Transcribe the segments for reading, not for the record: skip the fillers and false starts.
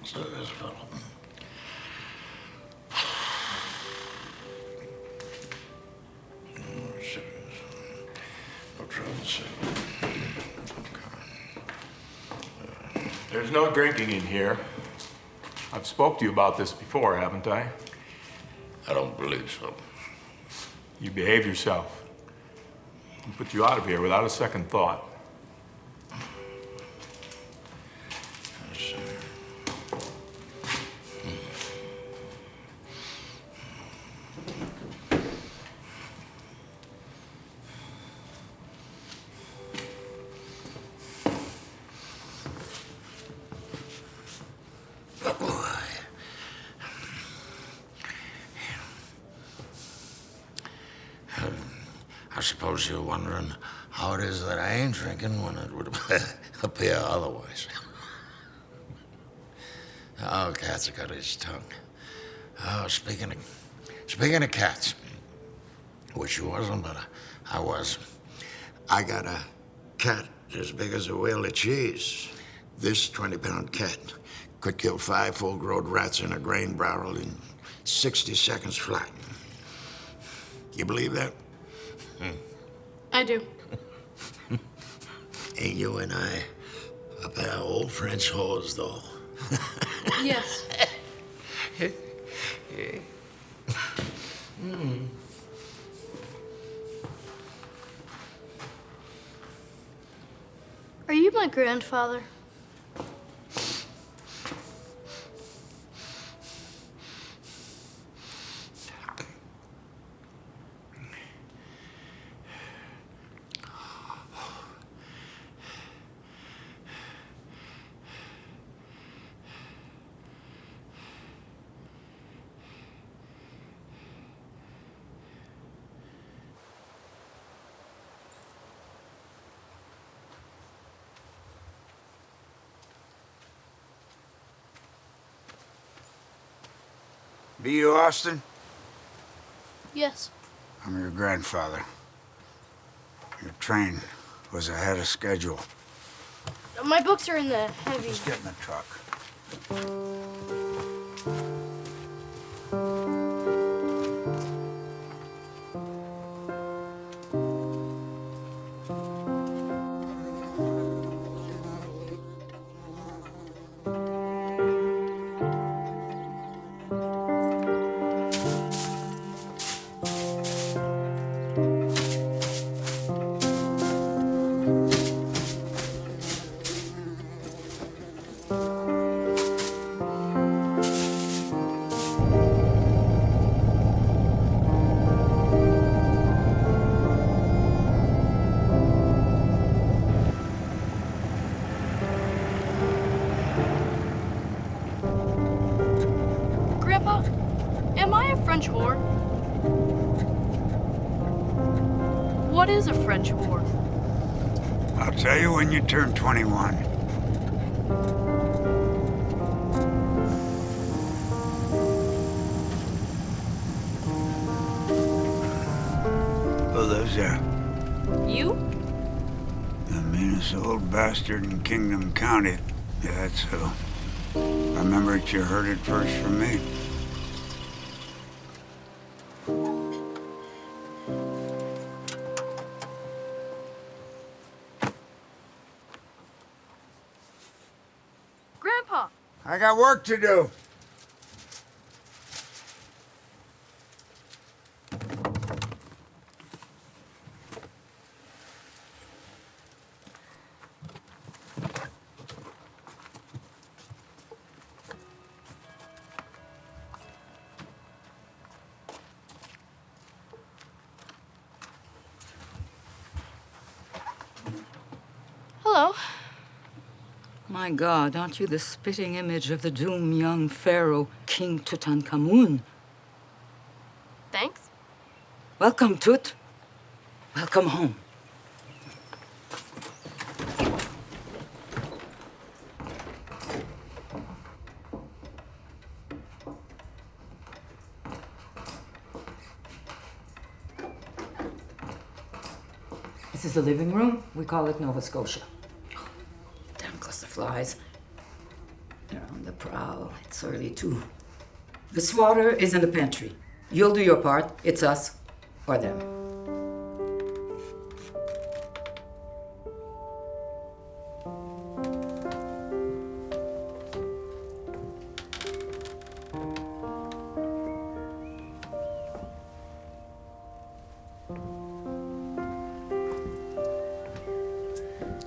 So this fellow. No trouble, sir. There's no drinking in here. I've spoke to you about this before, haven't I? I don't believe so. You behave yourself. I'll put you out of here without a second thought. Yes, sir. I suppose you're wondering how it is that I ain't drinking when it would appear otherwise. Oh, cat's got his tongue. Oh, speaking of cats, wish you wasn't, but I was. I got a cat as big as a wheel of cheese. This 20-pound cat could kill 5 full-grown rats in a grain barrel in 60 seconds flat. You believe that? I do. Ain't you and I a pair of old French whores, though? Yes. Are you my grandfather? Be you Austen? Yes. I'm your grandfather. Your train was ahead of schedule. My books are in the heavy... Just get in the truck. Grandpa, am I a French whore? What is a French whore? I'll tell you when you turn 21. Who lives there? You? The meanest old bastard in Kingdom County. Yeah, that's who. Remember it, you heard it first from me. Grandpa! I got work to do. Hello. My God, aren't you the spitting image of the doomed young pharaoh, King Tutankhamun? Thanks. Welcome, Tut. Welcome home. This is the living room. We call it Nova Scotia. Damn cluster flies. Yeah. On the prowl. It's early, too. The swatter is in the pantry. You'll do your part. It's us or them.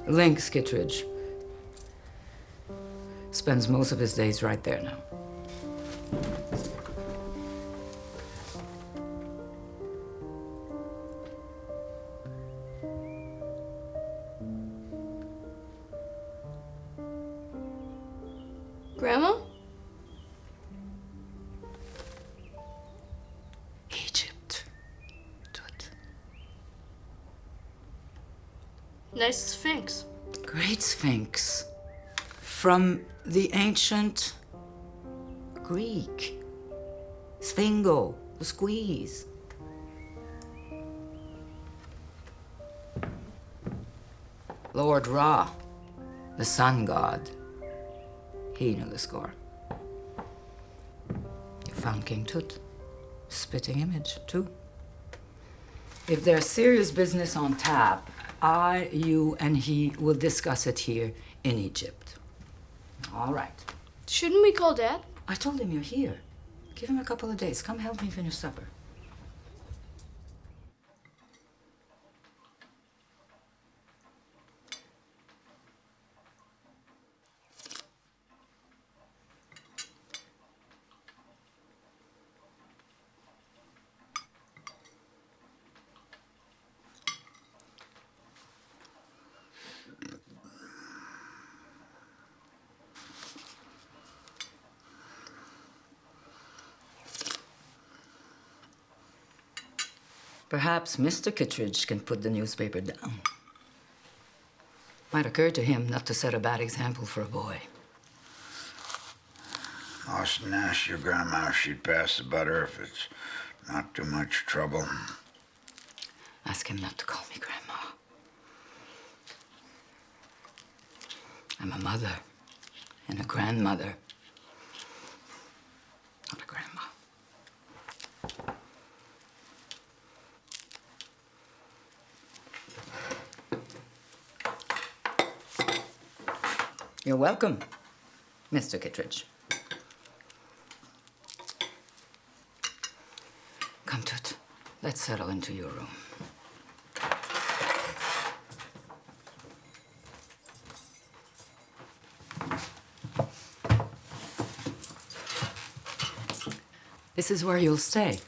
Lynx Kittredge spends most of his days right there now. Grandma? Egypt. Tut. Nice Sphinx. Great Sphinx. From the ancient Greek. Sphingo, the squeeze. Lord Ra, the sun god. He knew the score. You found King Tut. Spitting image, too. If there's serious business on tap, I, you, and he will discuss it here in Egypt. All right. Shouldn't we call Dad? I told him you're here. Give him a couple of days. Come help me finish supper. Perhaps Mr. Kittredge can put the newspaper down. Might occur to him not to set a bad example for a boy. Austen asked your grandma if she'd pass the butter if it's not too much trouble. Ask him not to call me Grandma. I'm a mother and a grandmother, not a grandma. You're welcome, Mr. Kittredge. Come, Tut. Let's settle into your room. This is where you'll stay,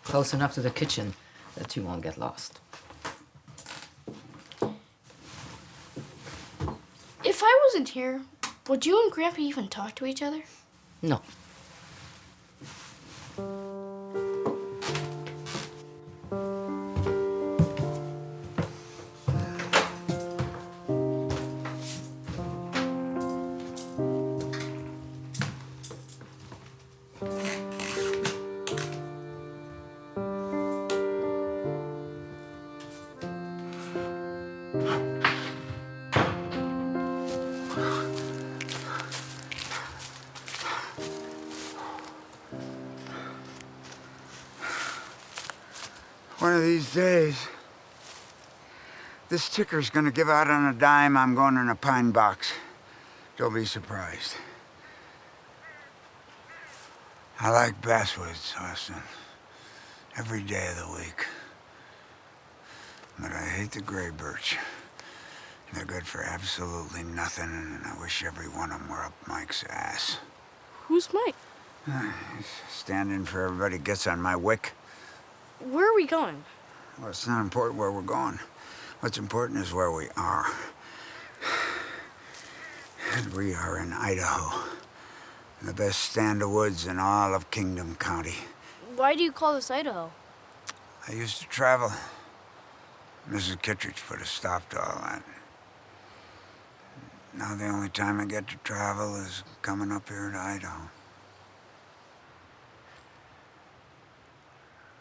close enough to the kitchen that you won't get lost. If I wasn't here, would you and Grandpa even talk to each other? No. One of these days, this ticker's gonna give out on a dime. I'm going in a pine box. Don't be surprised. I like basswoods, Austen. Every day of the week. But I hate the gray birch. They're good for absolutely nothing, and I wish every one of them were up Mike's ass. Who's Mike? He's standing for everybody gets on my wick. Where are we going? Well, it's not important where we're going. What's important is where we are. And we are in Idaho. The best stand of woods in all of Kingdom County. Why do you call this Idaho? I used to travel. Mrs. Kittredge put a stop to all that. Now the only time I get to travel is coming up here to Idaho.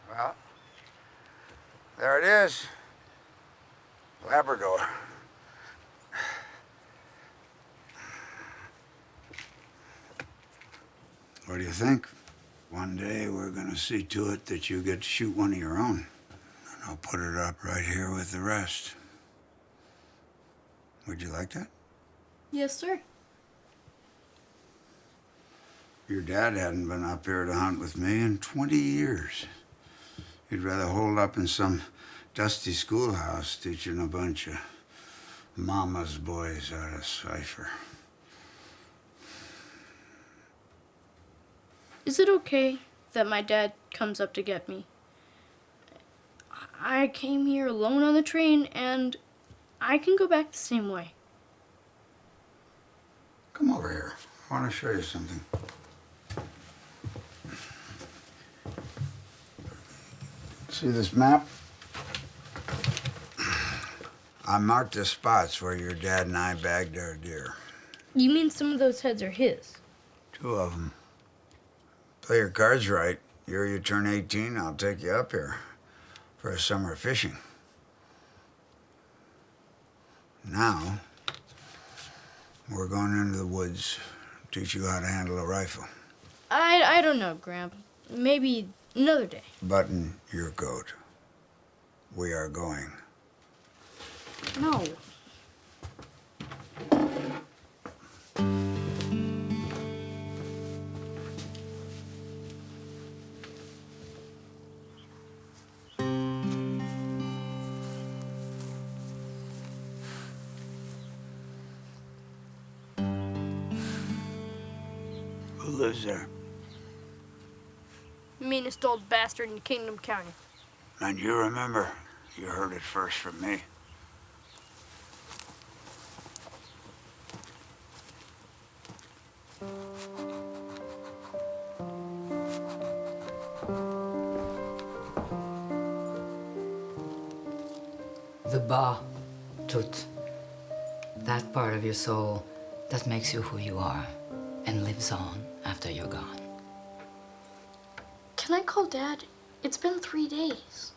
Well, there it is. Labrador. What do you think? One day we're gonna see to it that you get to shoot one of your own. And I'll put it up right here with the rest. Would you like that? Yes, sir. Your dad hadn't been up here to hunt with me in 20 years. He'd rather hold up in some dusty schoolhouse teaching a bunch of mama's boys how to cipher. Is it okay that my dad comes up to get me? I came here alone on the train, and I can go back the same way. Come over here. I want to show you something. See this map? I marked the spots where your dad and I bagged our deer. You mean some of those heads are his? 2 of them. Play your cards right. Year you turn 18, I'll take you up here for a summer fishing. Now, we're going into the woods, teach you how to handle a rifle. I don't know, Grandpa. Maybe another day. Button your coat. We are going. No. Who lives there? Meanest old bastard in Kingdom County. And you remember, you heard it first from me. The ba, tut. That part of your soul that makes you who you are and lives on after you're gone. Can I call Dad? It's been 3 days.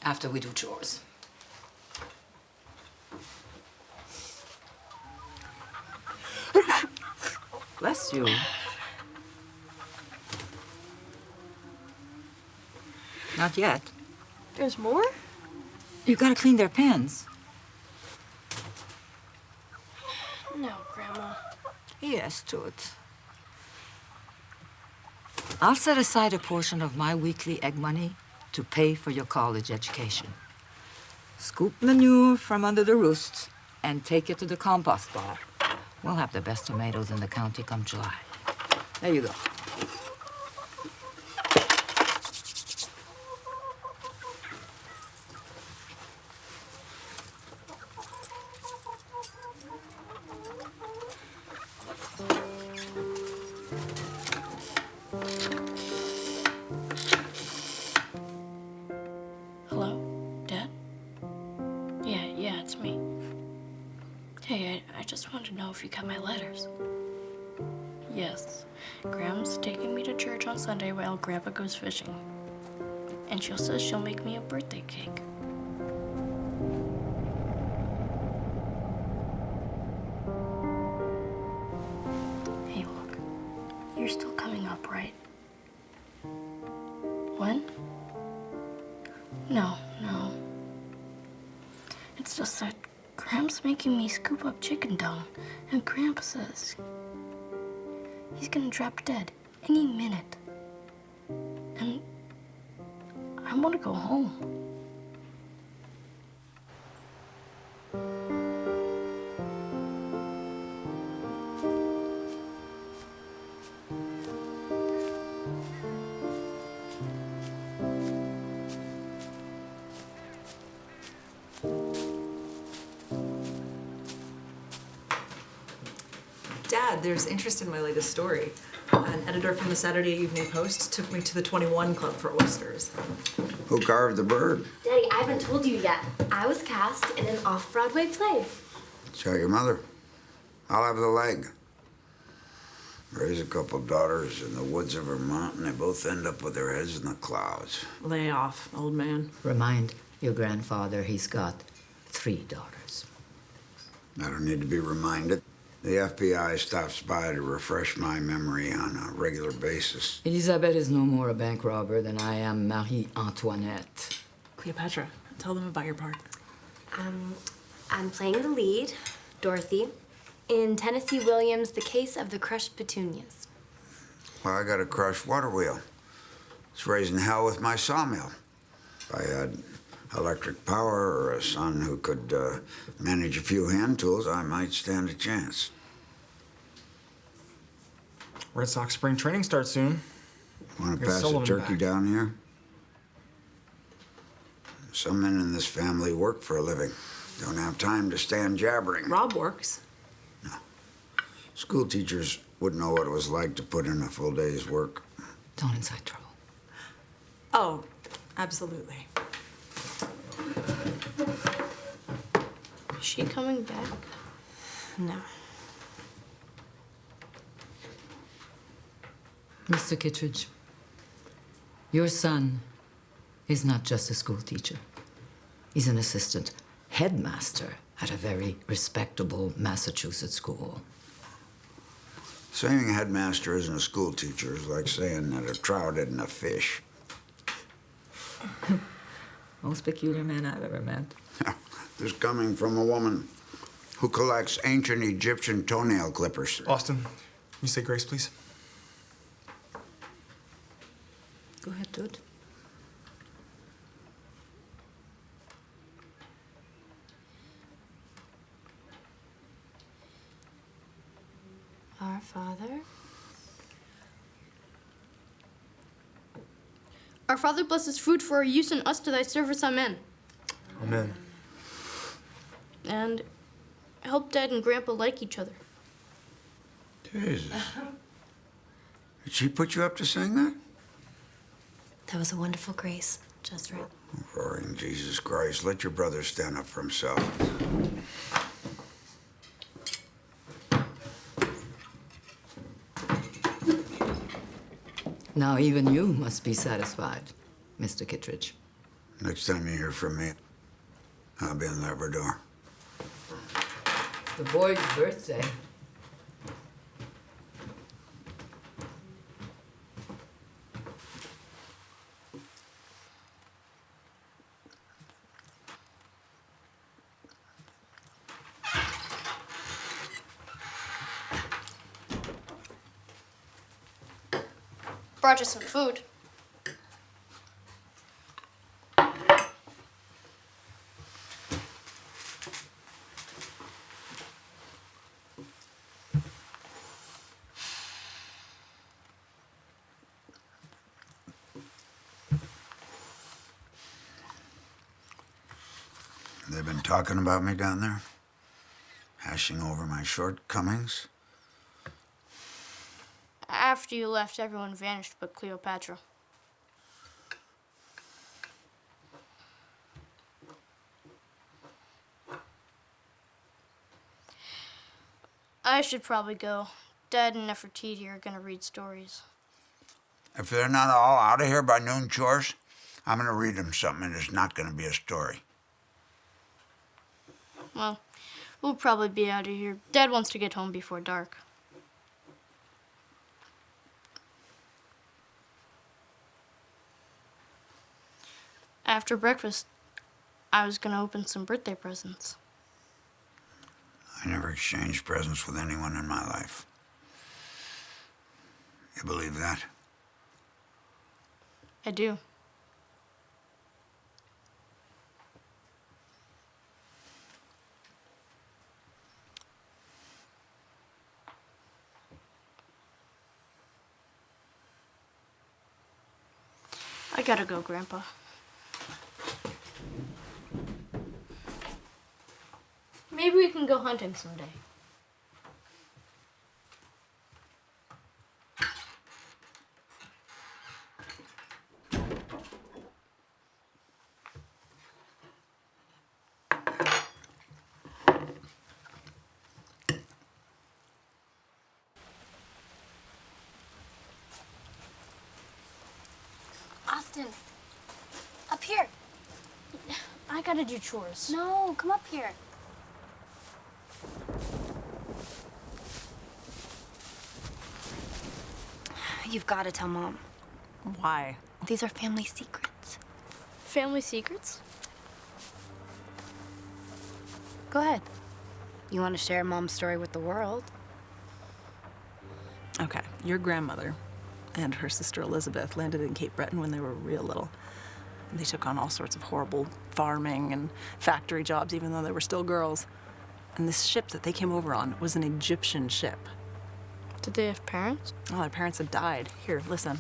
After we do chores. Bless you. Not yet. There's more? You gotta clean their pens. No, Grandma. Yes, Toot. I'll set aside a portion of my weekly egg money to pay for your college education. Scoop manure from under the roosts and take it to the compost bar. We'll have the best tomatoes in the county come July. There you go. Hello, Dad? Yeah, it's me. Hey, I just wanted to know if you got my letters. Yes, Grandma's taking me to church on Sunday while Grandpa goes fishing. And she says she'll make me a birthday cake. Hey, look, you're still coming up, right? When? No. It's just that Gramps making me scoop up chicken dung, and Grandpa says he's gonna drop dead any minute. And I want to go home. Dad, there's interest in my latest story. An editor from the Saturday Evening Post took me to the 21 Club for oysters. Who carved the bird? Daddy, I haven't told you yet. I was cast in an off-Broadway play. Show your mother. I'll have the leg. Raise a couple daughters in the woods of Vermont, and they both end up with their heads in the clouds. Lay off, old man. Remind your grandfather he's got 3 daughters. I don't need to be reminded. The FBI stops by to refresh my memory on a regular basis. Elisabeth is no more a bank robber than I am Marie Antoinette. Cleopatra, tell them about your part. I'm playing the lead, Dorothy, in Tennessee Williams' The Case of the Crushed Petunias. Well, I got a crushed water wheel. It's raising hell with my sawmill. If I had electric power or a son who could manage a few hand tools, I might stand a chance. Red Sox spring training starts soon. Want to Get pass a Sullivan turkey back. down here? Some men in this family work for a living. Don't have time to stand jabbering. Rob works. School teachers wouldn't know what it was like to put in a full day's work. Don't incite trouble. Oh, absolutely. Is she coming back? No. Mr. Kittredge, your son is not just a school teacher. He's an assistant headmaster at a very respectable Massachusetts school. Saying a headmaster isn't a school teacher is like saying that a trout isn't a fish. Most peculiar man I've ever met. This coming from a woman who collects ancient Egyptian toenail clippers. Austen, can you say grace, please? Go ahead, Toad. Our Father. Our Father blesses food for our use and us to thy service. Amen. Amen. And help Dad and Grandpa like each other. Jesus. Did she put you up to sing that? That was a wonderful grace, just right. Roaring Jesus Christ, let your brother stand up for himself. Now even you must be satisfied, Mr. Kittredge. Next time you hear from me, I'll be in Labrador. It's the boy's birthday. Brought you some food. They've been talking about me down there, hashing over my shortcomings. After you left, everyone vanished but Cleopatra. I should probably go. Dad and Nefertiti are gonna read stories. If they're not all out of here by noon chores, I'm gonna read them something and it's not gonna be a story. Well, we'll probably be out of here. Dad wants to get home before dark. After breakfast, I was gonna open some birthday presents. I never exchanged presents with anyone in my life. You believe that? I do. I gotta go, Grandpa. Maybe we can go hunting someday. Austen, up here. I gotta do chores. No, come up here. You've got to tell Mom. Why? These are family secrets. Family secrets? Go ahead. You want to share Mom's story with the world? Okay, your grandmother and her sister Elizabeth landed in Cape Breton when they were real little. And they took on all sorts of horrible farming and factory jobs, even though they were still girls. And this ship that they came over on was an Egyptian ship. Did they have parents? Well, their parents had died. Here, listen.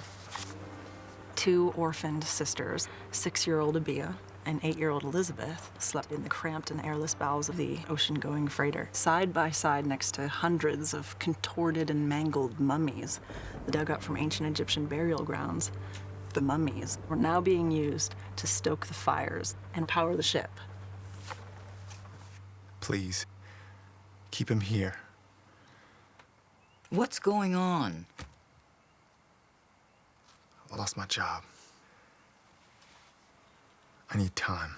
2 orphaned sisters, 6-year-old Abia and 8-year-old Elizabeth, slept in the cramped and airless bowels of the ocean-going freighter, side by side next to hundreds of contorted and mangled mummies dug up from ancient Egyptian burial grounds. The mummies were now being used to stoke the fires and power the ship. Please, keep him here. What's going on? I lost my job. I need time.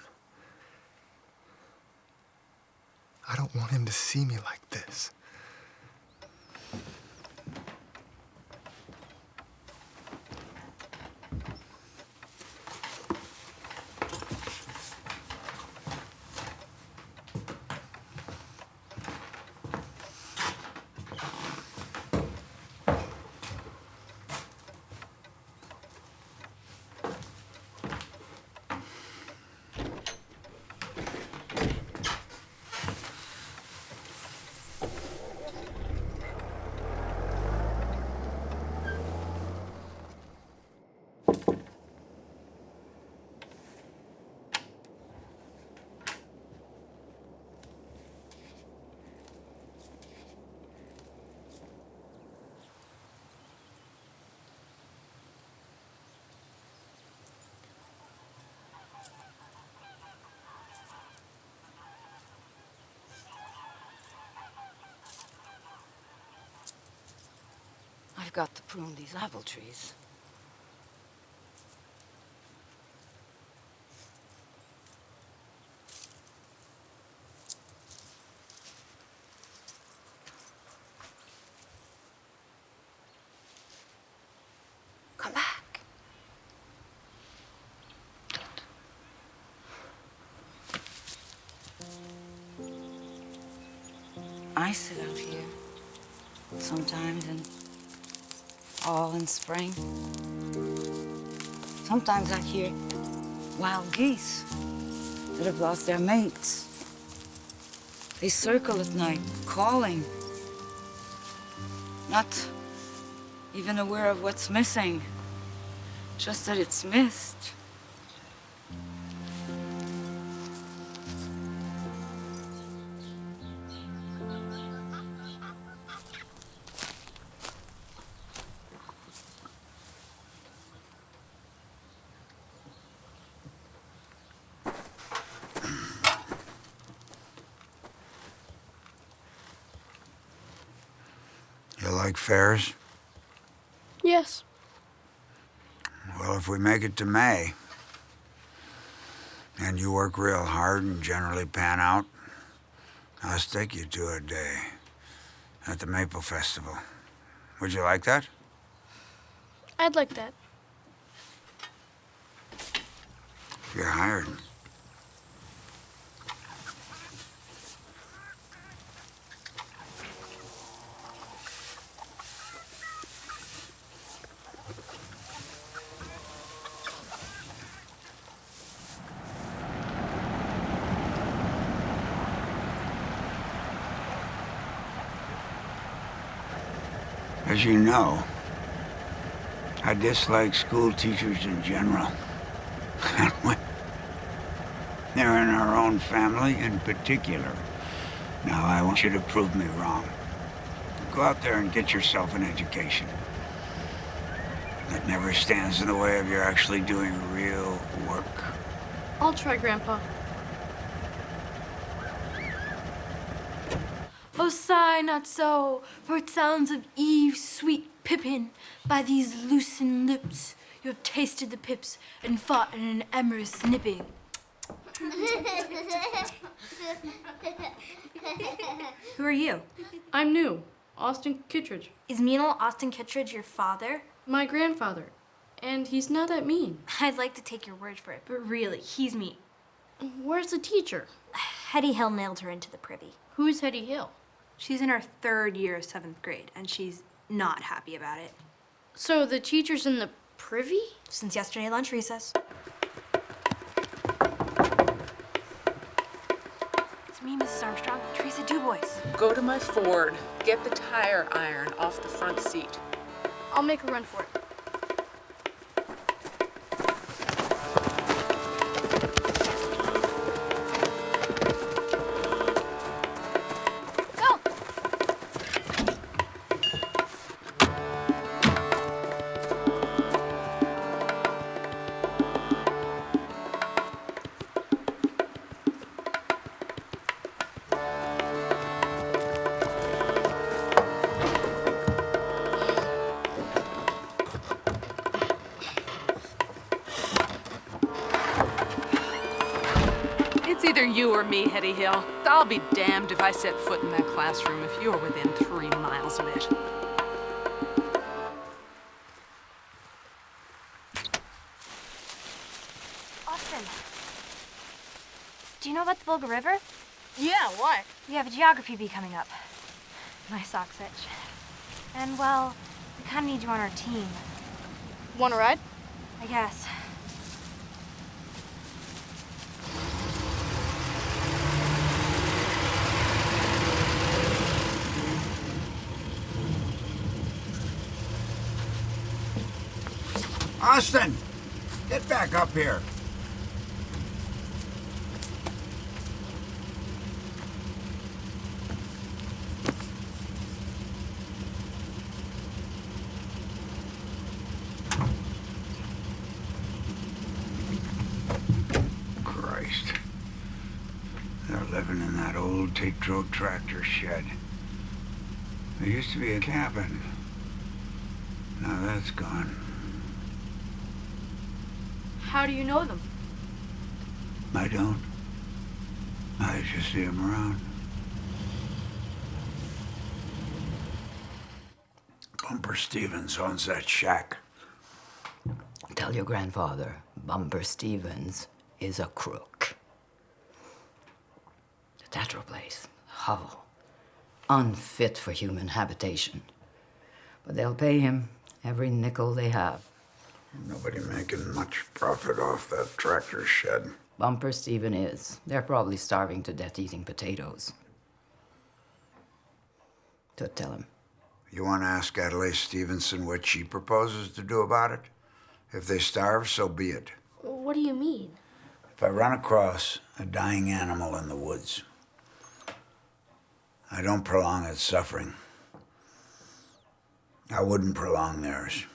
I don't want him to see me like this. I've got to prune these apple trees. Come back. I sit out here sometimes in fall and spring. Sometimes I hear wild geese that have lost their mates. They circle at night, calling, not even aware of what's missing, just that it's missed. You like fairs? Yes. Well, if we make it to May, and you work real hard and generally pan out, I'll stick you to a day at the Maple Festival. Would you like that? I'd like that. You're hired. As you know, I dislike school teachers in general. They're in our own family in particular. Now, I want you to prove me wrong. Go out there and get yourself an education. That never stands in the way of your actually doing real work. I'll try, Grandpa. Oh, sigh not so, for it sounds of Eve's sweet pippin. By these loosened lips, you have tasted the pips and fought in an amorous nipping. Who are you? I'm new. Austen Kittredge. Is Meanle Austen Kittredge your father? My grandfather. And he's not that mean. I'd like to take your word for it, but really, he's mean. Where's the teacher? Hetty Hill nailed her into the privy. Who's Hetty Hill? She's in her 3rd year of 7th grade, and she's not happy about it. So the teacher's in the privy? Since yesterday lunch recess. It's me, Mrs. Armstrong. Teresa Dubois. Go to my Ford. Get the tire iron off the front seat. I'll make a run for it. Go! It's either you or me, Hetty Hill. I'll be damned if I set foot in that classroom if you're within 3 miles of it. Austen. Do you know about the Volga River? Yeah, why? We have a geography bee coming up. My socks itch. And, well, we kind of need you on our team. Want to ride? I guess. Austen, get back up here. Christ. They're living in that old Tetro tractor shed. There used to be a cabin. Now that's gone. How do you know them? I don't. I just see them around. Bumper Stevens owns that shack. Tell your grandfather, Bumper Stevens is a crook. The Tatro place, hovel, unfit for human habitation. But they'll pay him every nickel they have. Nobody making much profit off that tractor shed. Bumper Steven is. They're probably starving to death eating potatoes. So tell him. You want to ask Adelaide Stevenson what she proposes to do about it? If they starve, so be it. What do you mean? If I run across a dying animal in the woods, I don't prolong its suffering. I wouldn't prolong theirs.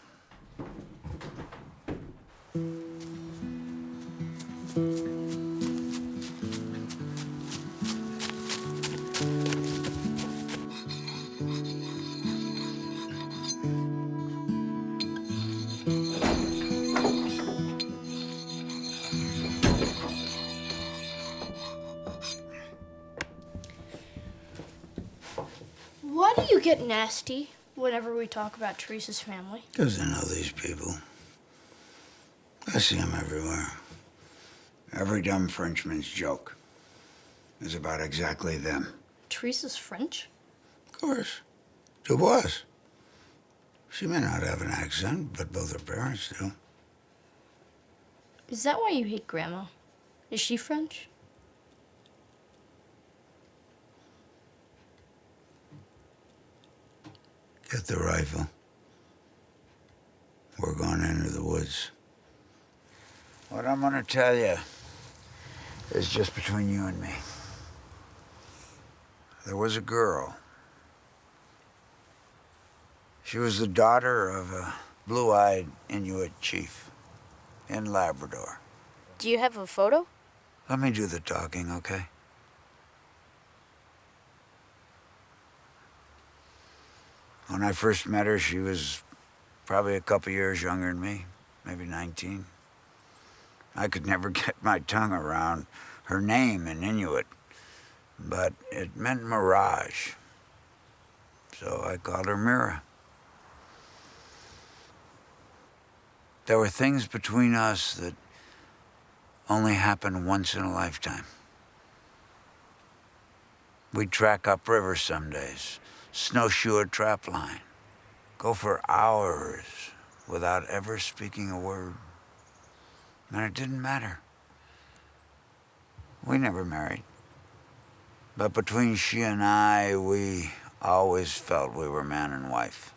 Why do you get nasty whenever we talk about Teresa's family? Because I know these people. I see them everywhere. Every dumb Frenchman's joke is about exactly them. Teresa's French? Of course. Dubois. She may not have an accent, but both her parents do. Is that why you hate Grandma? Is she French? Get the rifle. We're going into the woods. What I'm gonna tell you is just between you and me. There was a girl. She was the daughter of a blue-eyed Inuit chief in Labrador. Do you have a photo? Let me do the talking, okay? When I first met her, she was probably a couple years younger than me, maybe 19. I could never get my tongue around her name in Inuit, but it meant mirage. So I called her Mira. There were things between us that only happen once in a lifetime. We'd track upriver some days, snowshoe a trap line, go for hours without ever speaking a word. And it didn't matter. We never married. But between she and I, we always felt we were man and wife.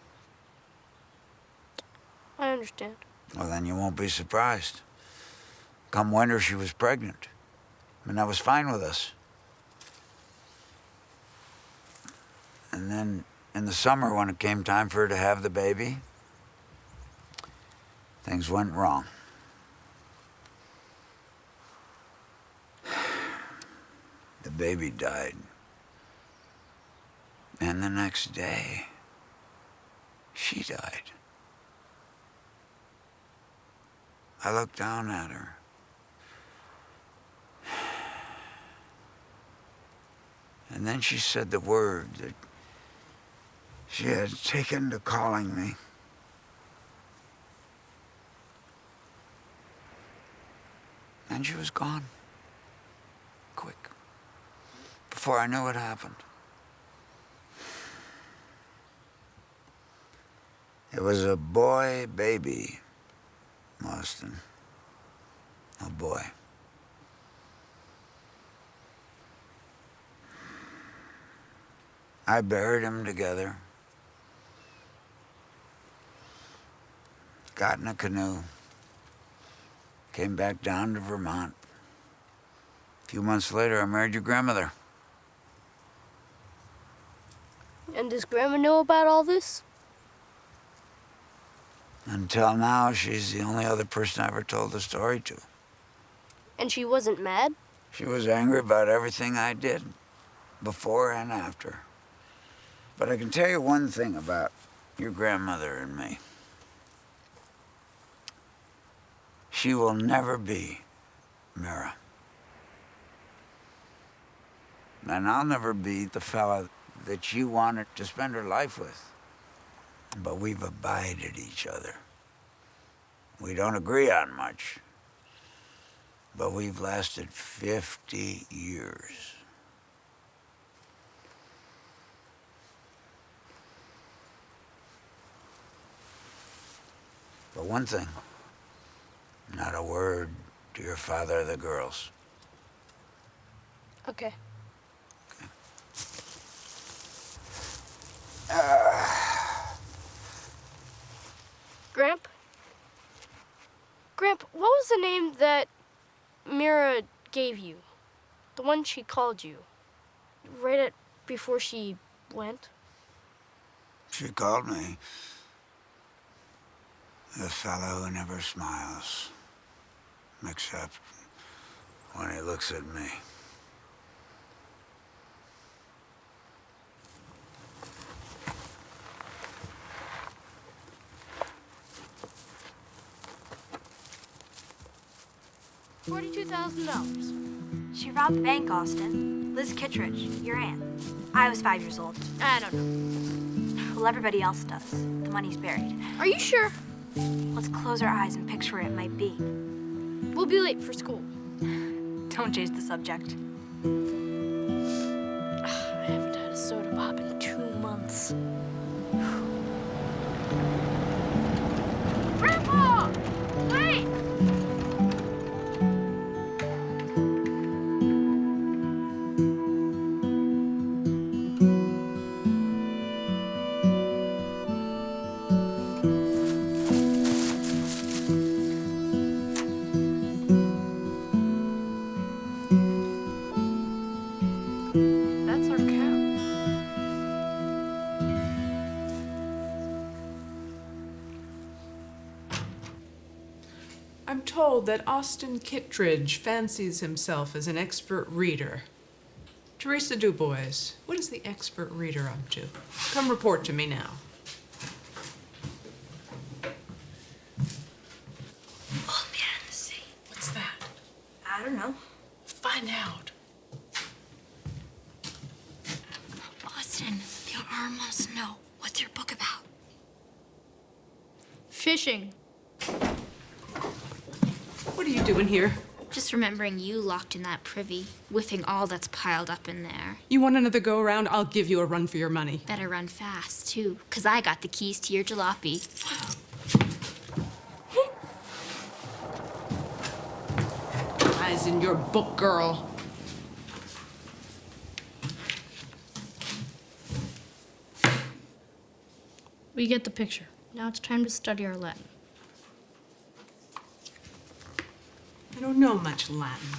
I understand. Well, then you won't be surprised. Come winter, she was pregnant. And that was fine with us. And then in the summer, when it came time for her to have the baby, things went wrong. The baby died. And the next day, she died. I looked down at her. And then she said the word that she had taken to calling me. And she was gone. Quick. Before I knew what happened. It was a boy baby, Austen. A boy. I buried him together. Got in a canoe. Came back down to Vermont. A few months later, I married your grandmother. And does Grandma know about all this? Until now, she's the only other person I ever told the story to. And she wasn't mad? She was angry about everything I did, before and after. But I can tell you one thing about your grandmother and me. She will never be Mira. And I'll never be the fella that you wanted to spend her life with. But we've abided each other. We don't agree on much, but we've lasted 50 years. But one thing, not a word to your father or the girls. Okay. Gramp, what was the name that Mira gave you? The one she called you? Before she went? She called me the fellow who never smiles, except when he looks at me. $42,000. She robbed the bank, Austen. Liz Kittredge, your aunt. I was 5 years old. I don't know. Well, everybody else does. The money's buried. Are you sure? Let's close our eyes and picture where it might be. We'll be late for school. Don't change the subject. I haven't had a soda pop in 2 months. Grandpa! Wait! That's our cow. I'm told that Austen Kittredge fancies himself as an expert reader. Teresa Dubois, what is the expert reader up to? Come report to me now. Oh, man, see. What's that? I don't know. Find out. Austen, the arm wants to know, what's your book about? Fishing. What are you doing here? Just remembering you locked in that privy, whiffing all that's piled up in there. You want another go around? I'll give you a run for your money. Better run fast, too, 'cause I got the keys to your jalopy. Eyes in your book, girl. We get the picture. Now it's time to study our Latin. I don't know much Latin.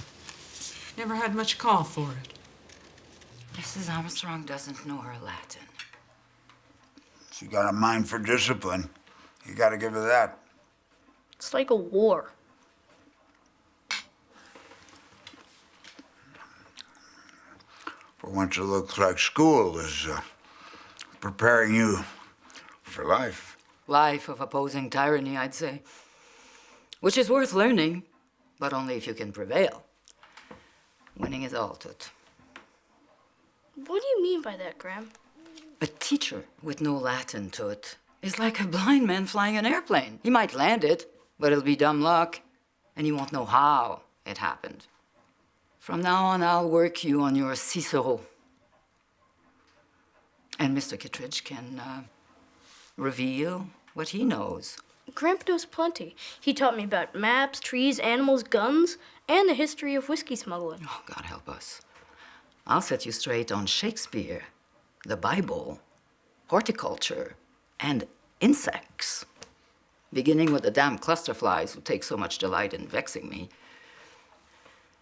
Never had much call for it. Mrs. Armstrong doesn't know her Latin. She got a mind for discipline. You gotta give her that. It's like a war. For once, it looks like school is preparing you for life. Life of opposing tyranny, I'd say. Which is worth learning, but only if you can prevail. Winning is all tut. What do you mean by that, Graham? A teacher with no Latin to it is like a blind man flying an airplane. He might land it, but it'll be dumb luck, and you won't know how it happened. From now on, I'll work you on your Cicero. And Mr. Kittredge can reveal what he knows. Grandpa knows plenty. He taught me about maps, trees, animals, guns, and the history of whiskey smuggling. Oh, God help us. I'll set you straight on Shakespeare, the Bible, horticulture, and insects. Beginning with the damn clusterflies who take so much delight in vexing me.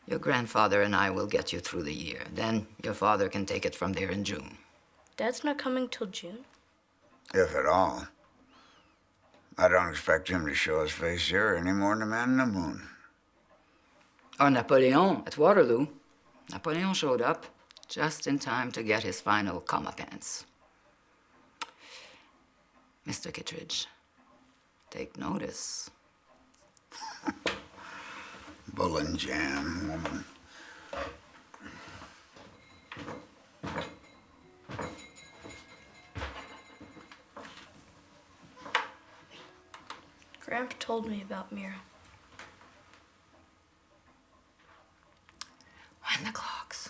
Your grandfather and I will get you through the year. Then your father can take it from there in June. Dad's not coming till June? If at all. I don't expect him to show his face here any more than the man in the moon. Or Napoleon at Waterloo. Napoleon showed up just in time to get his final comeuppance. Mr. Kittredge, take notice. Bull and jam, woman. Grandpa told me about Mira. Wind the clocks.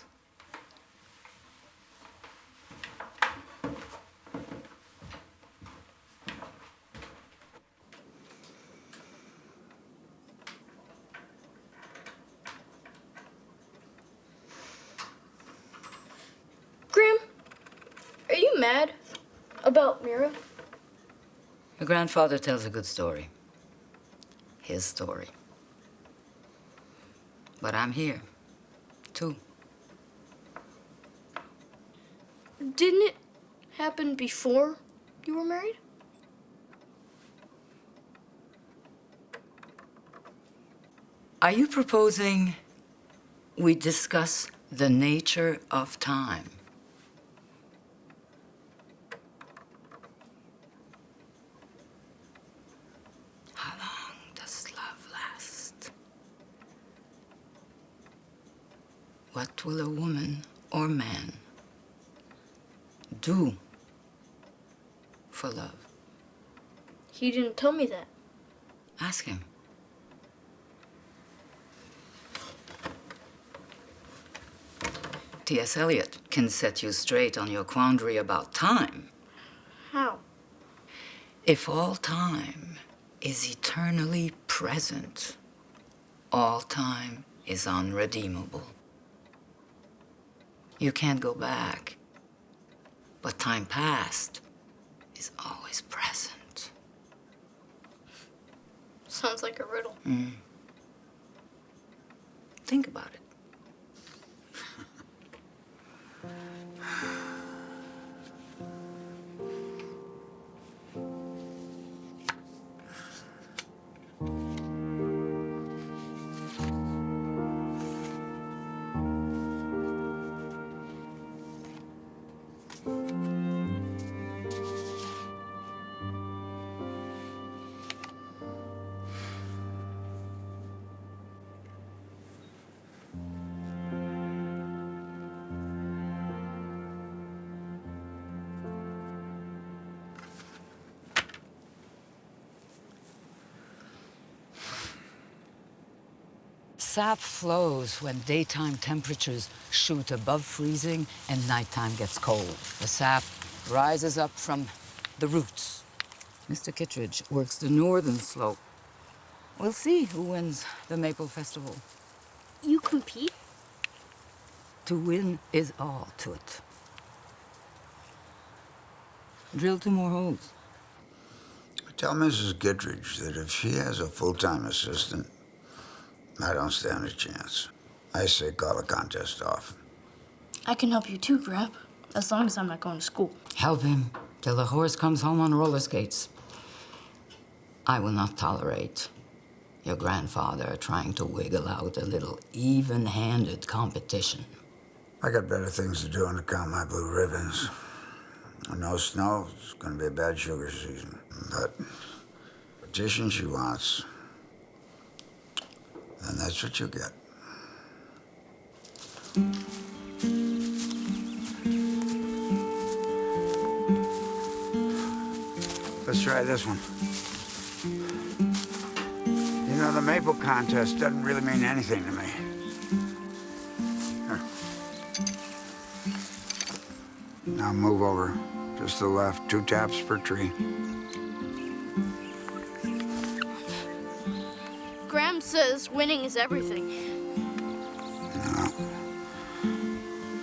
Graham, are you mad about Mira? Your grandfather tells a good story. His story. But I'm here, too. Didn't it happen before you were married? Are you proposing we discuss the nature of time? How long does love last? What will a woman or man do for love? He didn't tell me that. Ask him. T.S. Eliot can set you straight on your quandary about time. How? If all time is eternally present, all time is unredeemable. You can't go back, but time past is always present. Sounds like a riddle. Think about it. sap flows when daytime temperatures shoot above freezing and nighttime gets cold. The sap rises up from the roots. Mr. Kittredge works the northern slope. We'll see who wins the Maple Festival. You compete? To win is all to it. Drill 2 more holes. Tell Mrs. Kittredge that if she has a full-time assistant, I don't stand a chance. I say call the contest off. I can help you too, Grandpa, as long as I'm not going to school. Help him till the horse comes home on roller skates. I will not tolerate your grandfather trying to wiggle out a little even-handed competition. I got better things to do than to count my blue ribbons. No snow, it's gonna be a bad sugar season. But petition she wants, and that's what you get. Let's try this one. You know, the maple contest doesn't really mean anything to me. Here. Now move over. Just to the left, 2 taps per tree. Graham says winning is everything. No.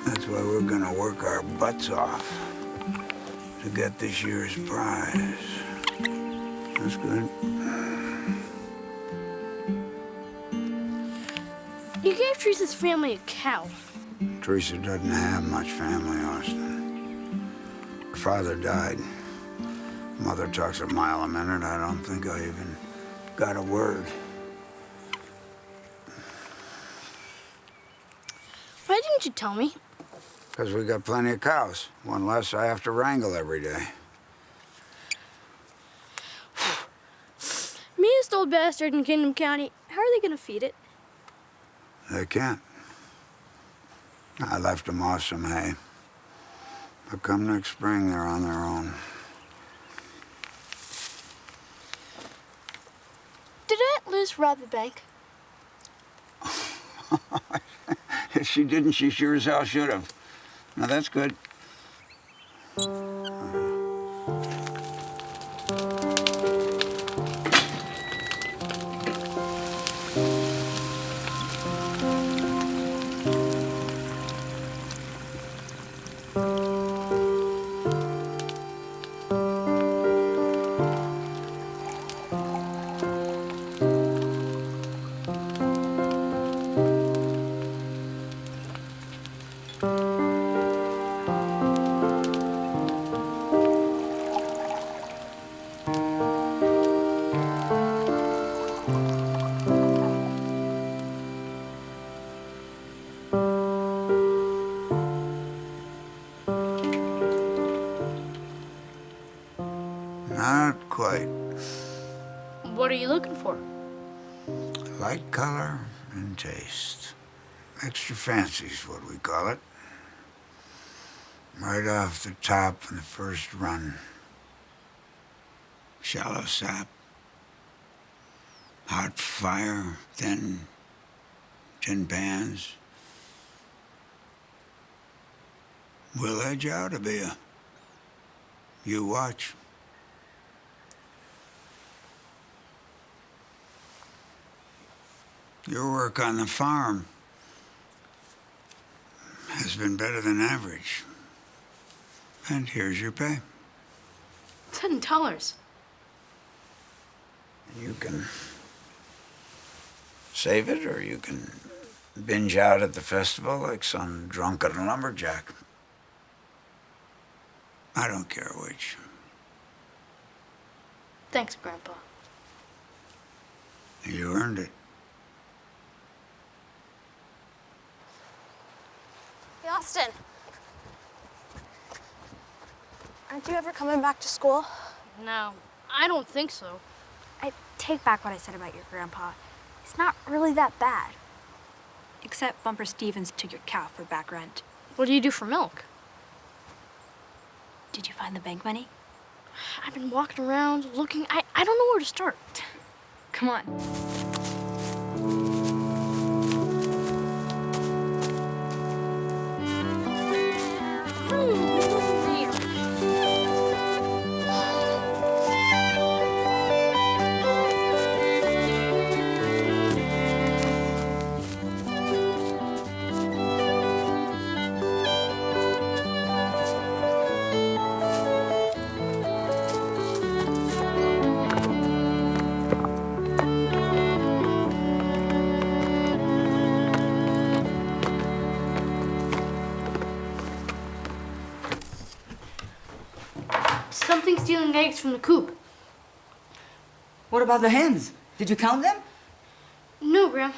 That's why we're gonna work our butts off to get this year's prize. That's good. You gave Teresa's family a cow. Teresa doesn't have much family, Austen. Her father died. Mother talks a mile a minute. I don't think I even got a word. Why didn't you tell me? Because we got plenty of cows. One less I have to wrangle every day. Meanest old bastard in Kingdom County. How are they gonna feed it? They can't. I left them off some hay. But come next spring, they're on their own. Did Aunt Liz rob the bank? If she didn't, she sure as hell should have. Now that's good. Not quite. What are you looking for? Light color and taste. Extra fancy's what we call it. Right off the top in the first run. Shallow sap. Hot fire, then tin pans. We'll edge out a bit. You watch. Your work on the farm has been better than average. And here's your pay. $10. You can save it, or you can binge out at the festival like some drunken lumberjack. I don't care which. Thanks, Grandpa. You earned it. Hey, Austen. Aren't you ever coming back to school? No, I don't think so. I take back what I said about your grandpa. It's not really that bad. Except Bumper Stevens took your cow for back rent. What do you do for milk? Did you find the bank money? I've been walking around looking. I don't know where to start. Come on. Something stealing eggs from the coop. What about the hens? Did you count them? No, Graham.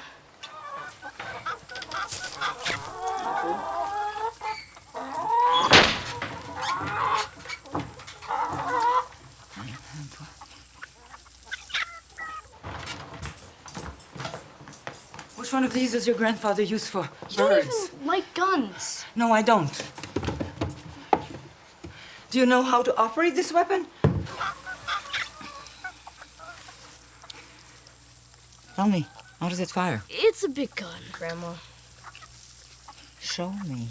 Which one of these does your grandfather use for You don't birds? even like guns. No, I don't. Do you know how to operate this weapon? Tell me, how does it fire? It's a big gun, Grandma. Show me.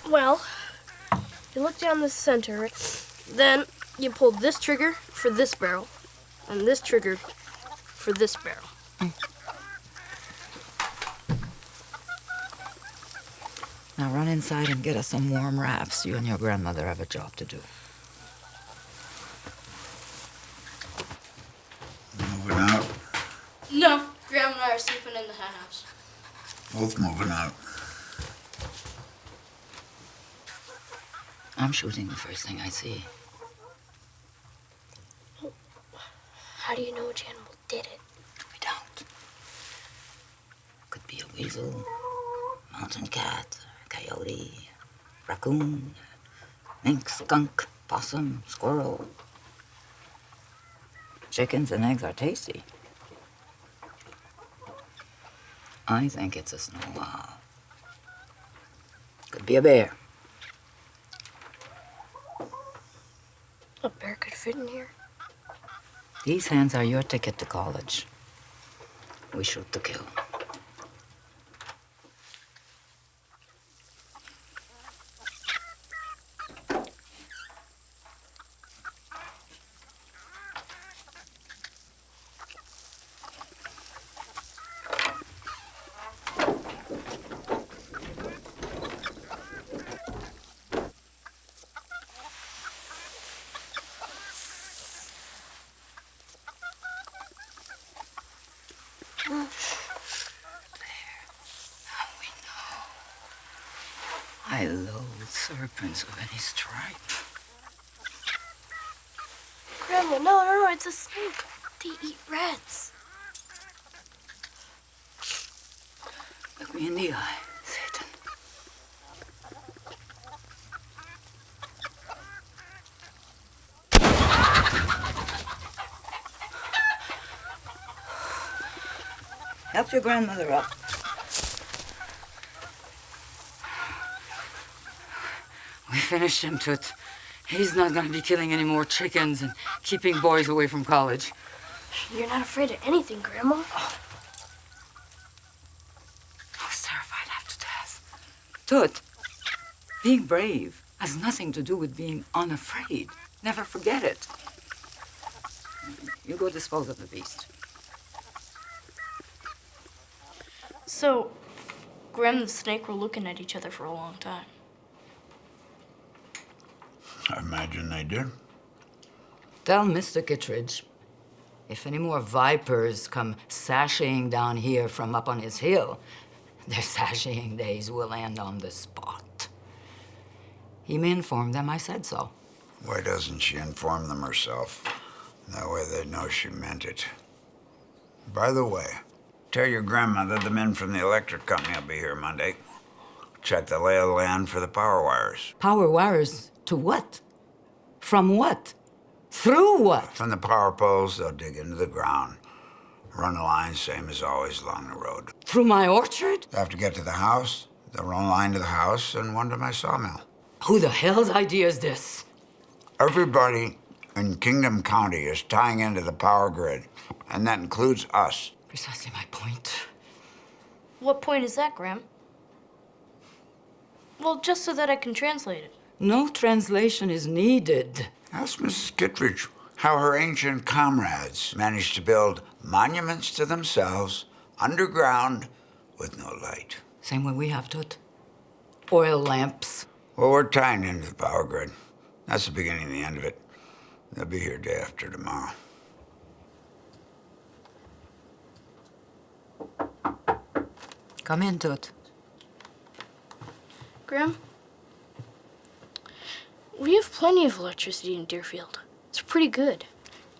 Well, you look down the center, then you pull this trigger for this barrel, and this trigger for this barrel. Now run inside and get us some warm wraps. You and your grandmother have a job to do. Moving out. No, Grandma and I are sleeping in the hen house. Both moving out. I'm shooting the first thing I see. How do you know which animal did it? We don't. Could be a weasel, mountain cat, coyote, raccoon, mink, skunk, possum, squirrel. Chickens and eggs are tasty. I think it's a snow owl. Could be a bear. A bear could fit in here. These hens are your ticket to college. We shoot to kill. I loathe serpents of any stripe. Grandma, no, it's a snake. They eat rats. Look me in the eye, Satan. Help your grandmother up. We finished him, Toot. He's not gonna be killing any more chickens and keeping boys away from college. You're not afraid of anything, Grandma. I was terrified after death. Toot, being brave has nothing to do with being unafraid. Never forget it. You go dispose of the beast. So, Graham and the snake were looking at each other for a long time. I imagine they did. Tell Mr. Kittredge, if any more vipers come sashaying down here from up on his hill, their sashaying days will end on the spot. He may inform them I said so. Why doesn't she inform them herself? That way they know she meant it. By the way, tell your grandmother the men from the electric company will be here Monday. Check the lay of the land for the power wires. Power wires to what? From what? Through what? From the power poles, they'll dig into the ground. Run a line, same as always, along the road. Through my orchard? They have to get to the house. They'll run a line to the house and one to my sawmill. Who the hell's idea is this? Everybody in Kingdom County is tying into the power grid, and that includes us. Precisely my point. What point is that, Graham? Well, just so that I can translate it. No translation is needed. Ask Mrs. Kittredge how her ancient comrades managed to build monuments to themselves underground with no light. Same way we have, Toot. Oil lamps. Well, we're tying into the power grid. That's the beginning and the end of it. They'll be here day after tomorrow. Come in, Toot. Graham, We have plenty of electricity in Deerfield. It's pretty good.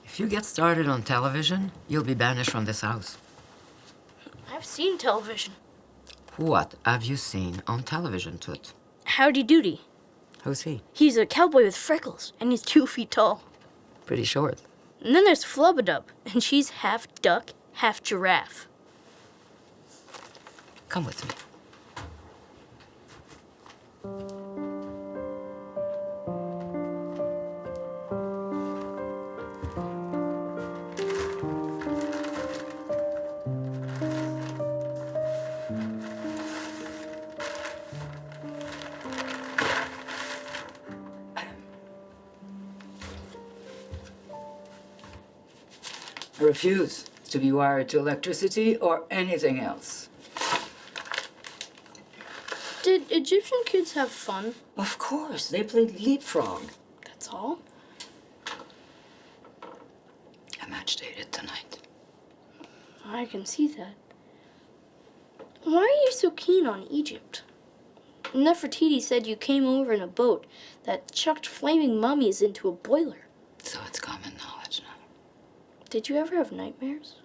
If you get started on television, you'll be banished from this house. I've seen television. What have you seen on television, Toot? Howdy Doody. Who's he? He's a cowboy with freckles, and he's 2 feet tall. Pretty short. And then there's Flubadub, and she's half duck, half giraffe. Come with me. I refuse to be wired to electricity or anything else. Did Egyptian kids have fun? Of course, they played leapfrog. That's all? A match dated tonight. I can see that. Why are you so keen on Egypt? Nefertiti said you came over in a boat that chucked flaming mummies into a boiler. So it's common knowledge now. Did you ever have nightmares?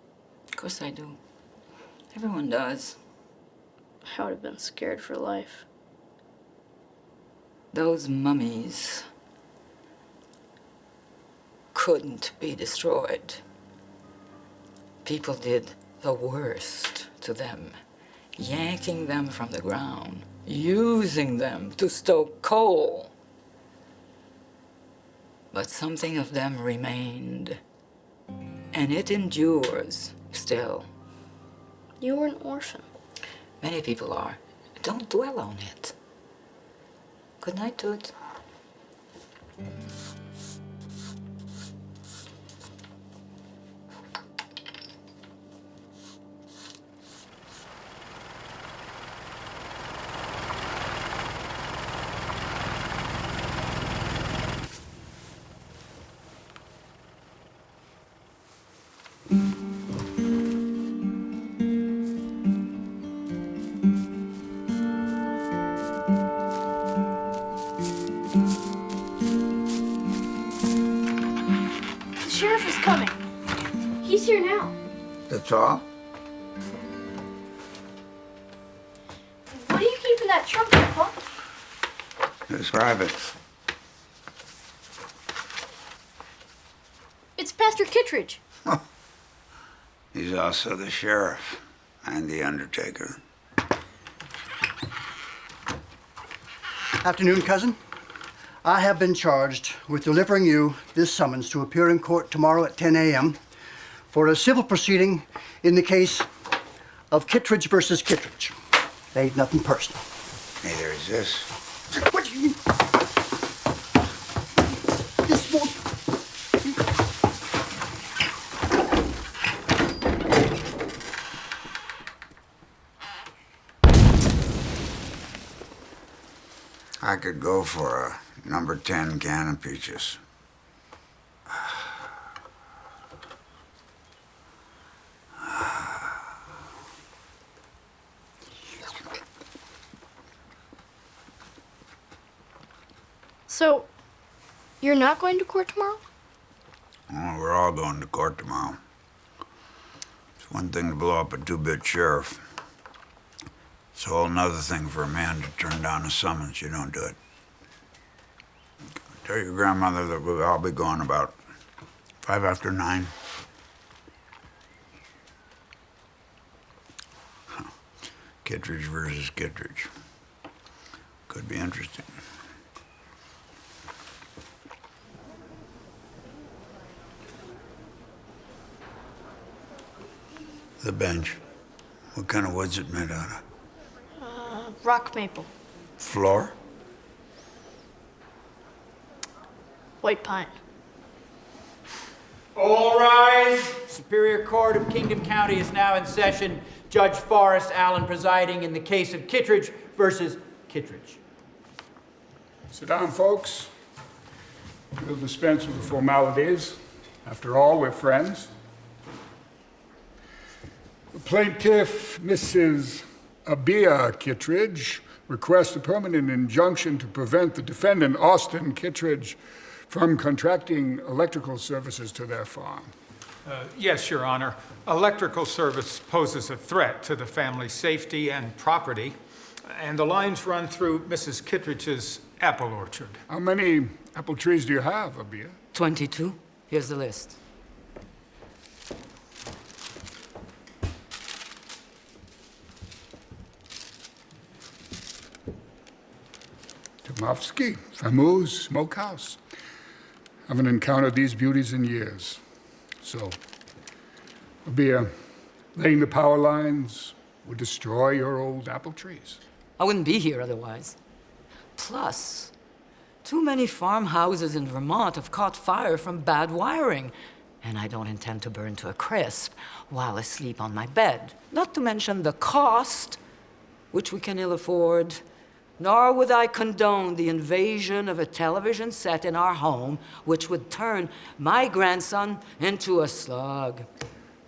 Of course I do. Everyone does. I would have been scared for life. Those mummies couldn't be destroyed. People did the worst to them, yanking them from the ground, using them to stoke coal. But something of them remained, and it endures still. You were an orphan. Many people are. Don't dwell on it. Good night, Toot. The sheriff is coming. He's here now. That's all? What do you keep in that trunk, Grandpa? Describe it. It's Pastor Kittredge. He's also the sheriff and the undertaker. Afternoon, cousin. I have been charged with delivering you this summons to appear in court tomorrow at 10 a.m. for a civil proceeding in the case of Kittredge versus Kittredge. They ain't nothing personal. Neither is this. What do you mean? This won't... I could go for a number 10 can of peaches. So, you're not going to court tomorrow? Oh, we're all going to court tomorrow. It's one thing to blow up a two-bit sheriff. It's a whole nother thing for a man to turn down a summons. You don't do it. Tell your grandmother that we'll all be gone about 5 after 9. Kittredge versus Kittredge. Could be interesting. The bench. What kind of wood's it made out of? Rock maple. Floor? White pine. All rise. Superior Court of Kingdom County is now in session. Judge Forrest Allen presiding in the case of Kittredge versus Kittredge. Sit down, folks. We'll dispense with the formalities. After all, we're friends. The plaintiff, Mrs. Abia Kittredge, request a permanent injunction to prevent the defendant, Austen Kittredge, from contracting electrical services to their farm. Yes, Your Honor. Electrical service poses a threat to the family's safety and property, and the lines run through Mrs. Kittredge's apple orchard. How many apple trees do you have, Abia? 22. Here's the list. Tomofsky, Famous, Smokehouse. Haven't encountered these beauties in years. So, Abia, laying the power lines would destroy your old apple trees. I wouldn't be here otherwise. Plus, too many farmhouses in Vermont have caught fire from bad wiring, and I don't intend to burn to a crisp while asleep on my bed. Not to mention the cost, which we can ill afford. Nor would I condone the invasion of a television set in our home, which would turn my grandson into a slug.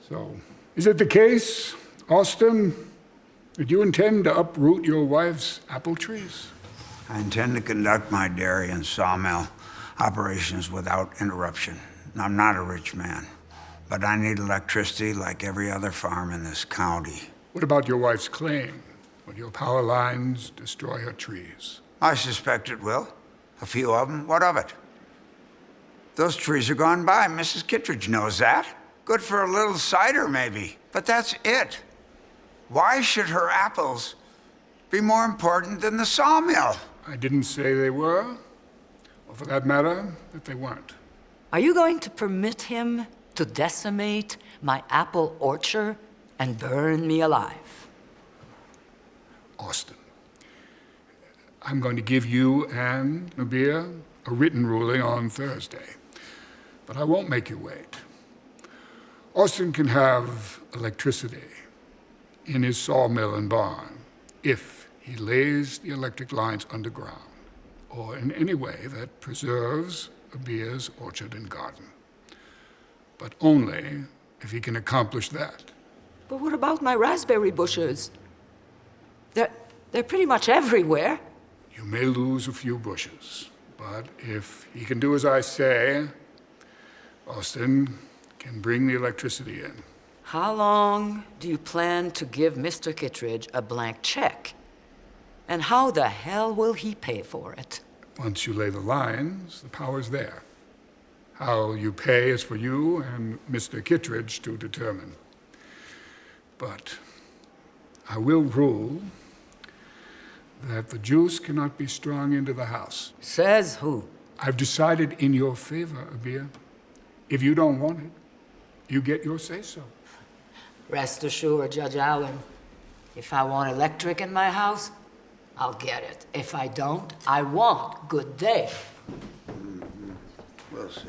So, is it the case, Austen, that you intend to uproot your wife's apple trees? I intend to conduct my dairy and sawmill operations without interruption. I'm not a rich man, but I need electricity like every other farm in this county. What about your wife's claim? Will your power lines destroy her trees? I suspect it will. A few of them. What of it? Those trees are gone by. Mrs. Kittredge knows that. Good for a little cider, maybe. But that's it. Why should her apples be more important than the sawmill? I didn't say they were, or for that matter, that they weren't. Are you going to permit him to decimate my apple orchard and burn me alive? Austen, I'm going to give you and Nabia a written ruling on Thursday, but I won't make you wait. Austen can have electricity in his sawmill and barn if he lays the electric lines underground or in any way that preserves Abia's orchard and garden. But only if he can accomplish that. But what about my raspberry bushes? They're pretty much everywhere. You may lose a few bushes, but if he can do as I say, Austen can bring the electricity in. How long do you plan to give Mr. Kittredge a blank check? And how the hell will he pay for it? Once you lay the lines, the power's there. How you pay is for you and Mr. Kittredge to determine. But I will rule that the juice cannot be strung into the house. Says who? I've decided in your favor, Abia. If you don't want it, you get your say-so. Rest assured, Judge Allen, if I want electric in my house, I'll get it. If I don't, I won't. Good day. We'll see.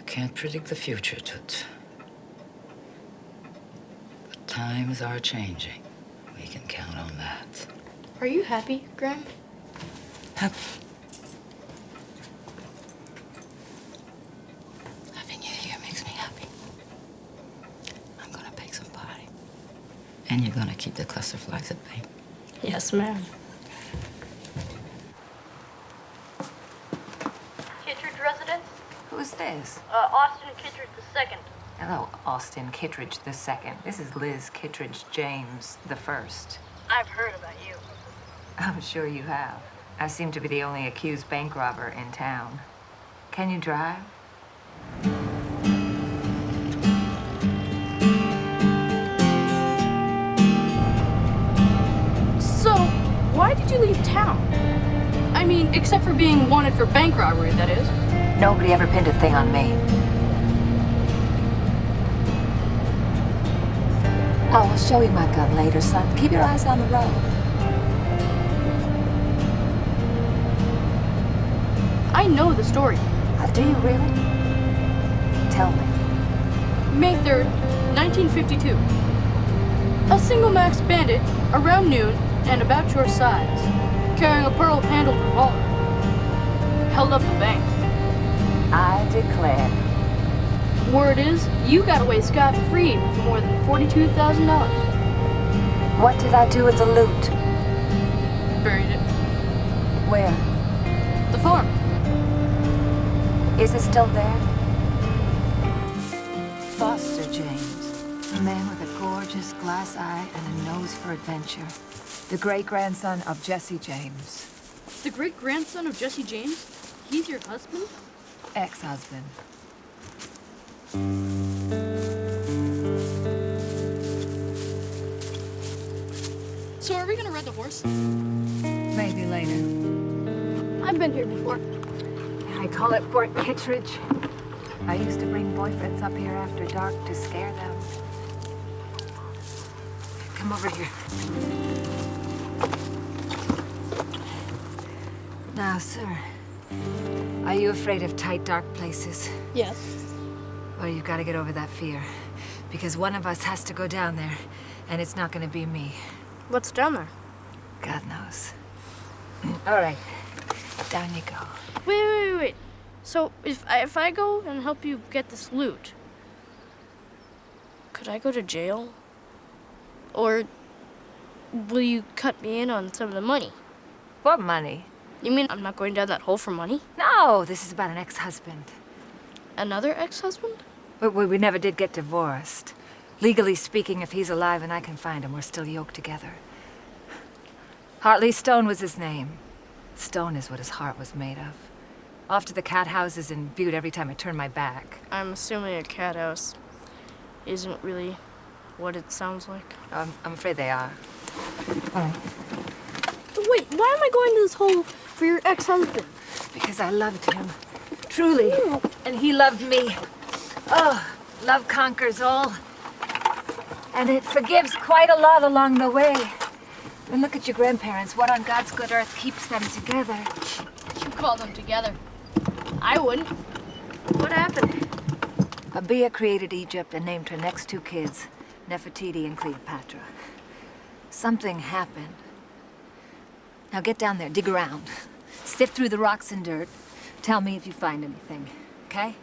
Can't predict the future, Toots. But times are changing. We can count on that. Are you happy, Graham? Having you here makes me happy. I'm gonna bake some pie. And you're gonna keep the cluster flags at bay. Yes, ma'am. Kittredge residence? Who's this? Austen Kittredge II. Hello, Austen Kittredge II. This is Liz Kittredge James I. I've heard about you. I'm sure you have. I seem to be the only accused bank robber in town. Can you drive? you leave town? I mean, except for being wanted for bank robbery, that is. Nobody ever pinned a thing on me. I will show you my gun later, son. Keep your eyes on the road. I know the story. Do you really? Tell me. May 3rd, 1952. A single max bandit, around noon and about your size, carrying a pearl-handled revolver, held up the bank. I declare. Word is, you got away scot-free with more than $42,000. What did I do with the loot? Buried it. Where? The farm. Is it still there? Foster James, a man with a gorgeous glass eye and a nose for adventure. The great-grandson of Jesse James. The great-grandson of Jesse James? He's your husband? Ex-husband. So are we gonna ride the horse? Maybe later. I've been here before. I call it Fort Kittredge. I used to bring boyfriends up here after dark to scare them. Come over here. Now, sir, are you afraid of tight, dark places? Yes. Well, you've got to get over that fear. Because one of us has to go down there, and it's not going to be me. What's down there? God knows. All right, down you go. Wait. So, if I go and help you get this loot, could I go to jail? Or will you cut me in on some of the money? What money? You mean I'm not going down that hole for money? No, this is about an ex-husband. Another ex-husband? We never did get divorced. Legally speaking, if he's alive and I can find him, we're still yoked together. Hartley Stone was his name. Stone is what his heart was made of. Off to the cat houses in Butte every time I turn my back. I'm assuming a cat house isn't really what it sounds like. I'm afraid they are. All right. Wait, why am I going to this hole for your ex-husband? Because I loved him. Truly. And he loved me. Oh, love conquers all. And it forgives quite a lot along the way. And look at your grandparents. What on God's good earth keeps them together? You call them together. I wouldn't. What happened? Abia created Egypt and named her next two kids, Nefertiti and Cleopatra. Something happened. Now get down there, dig around. Sift through the rocks and dirt. Tell me if you find anything, okay?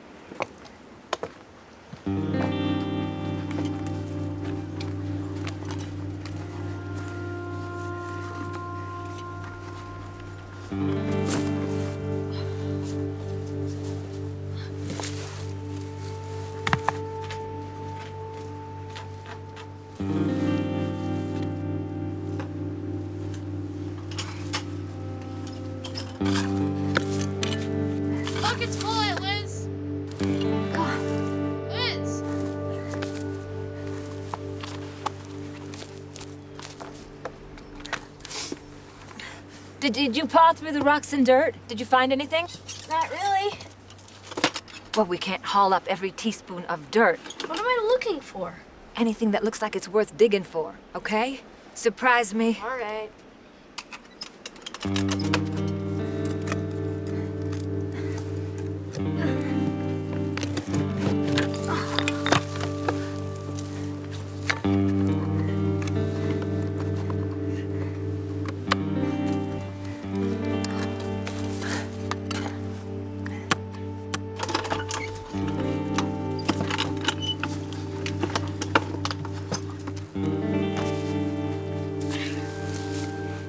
Bucket's full, Liz. Liz. Did you paw through the rocks and dirt? Did you find anything? Not really. Well, we can't haul up every teaspoon of dirt. What am I looking for? Anything that looks like it's worth digging for, okay? Surprise me. All right.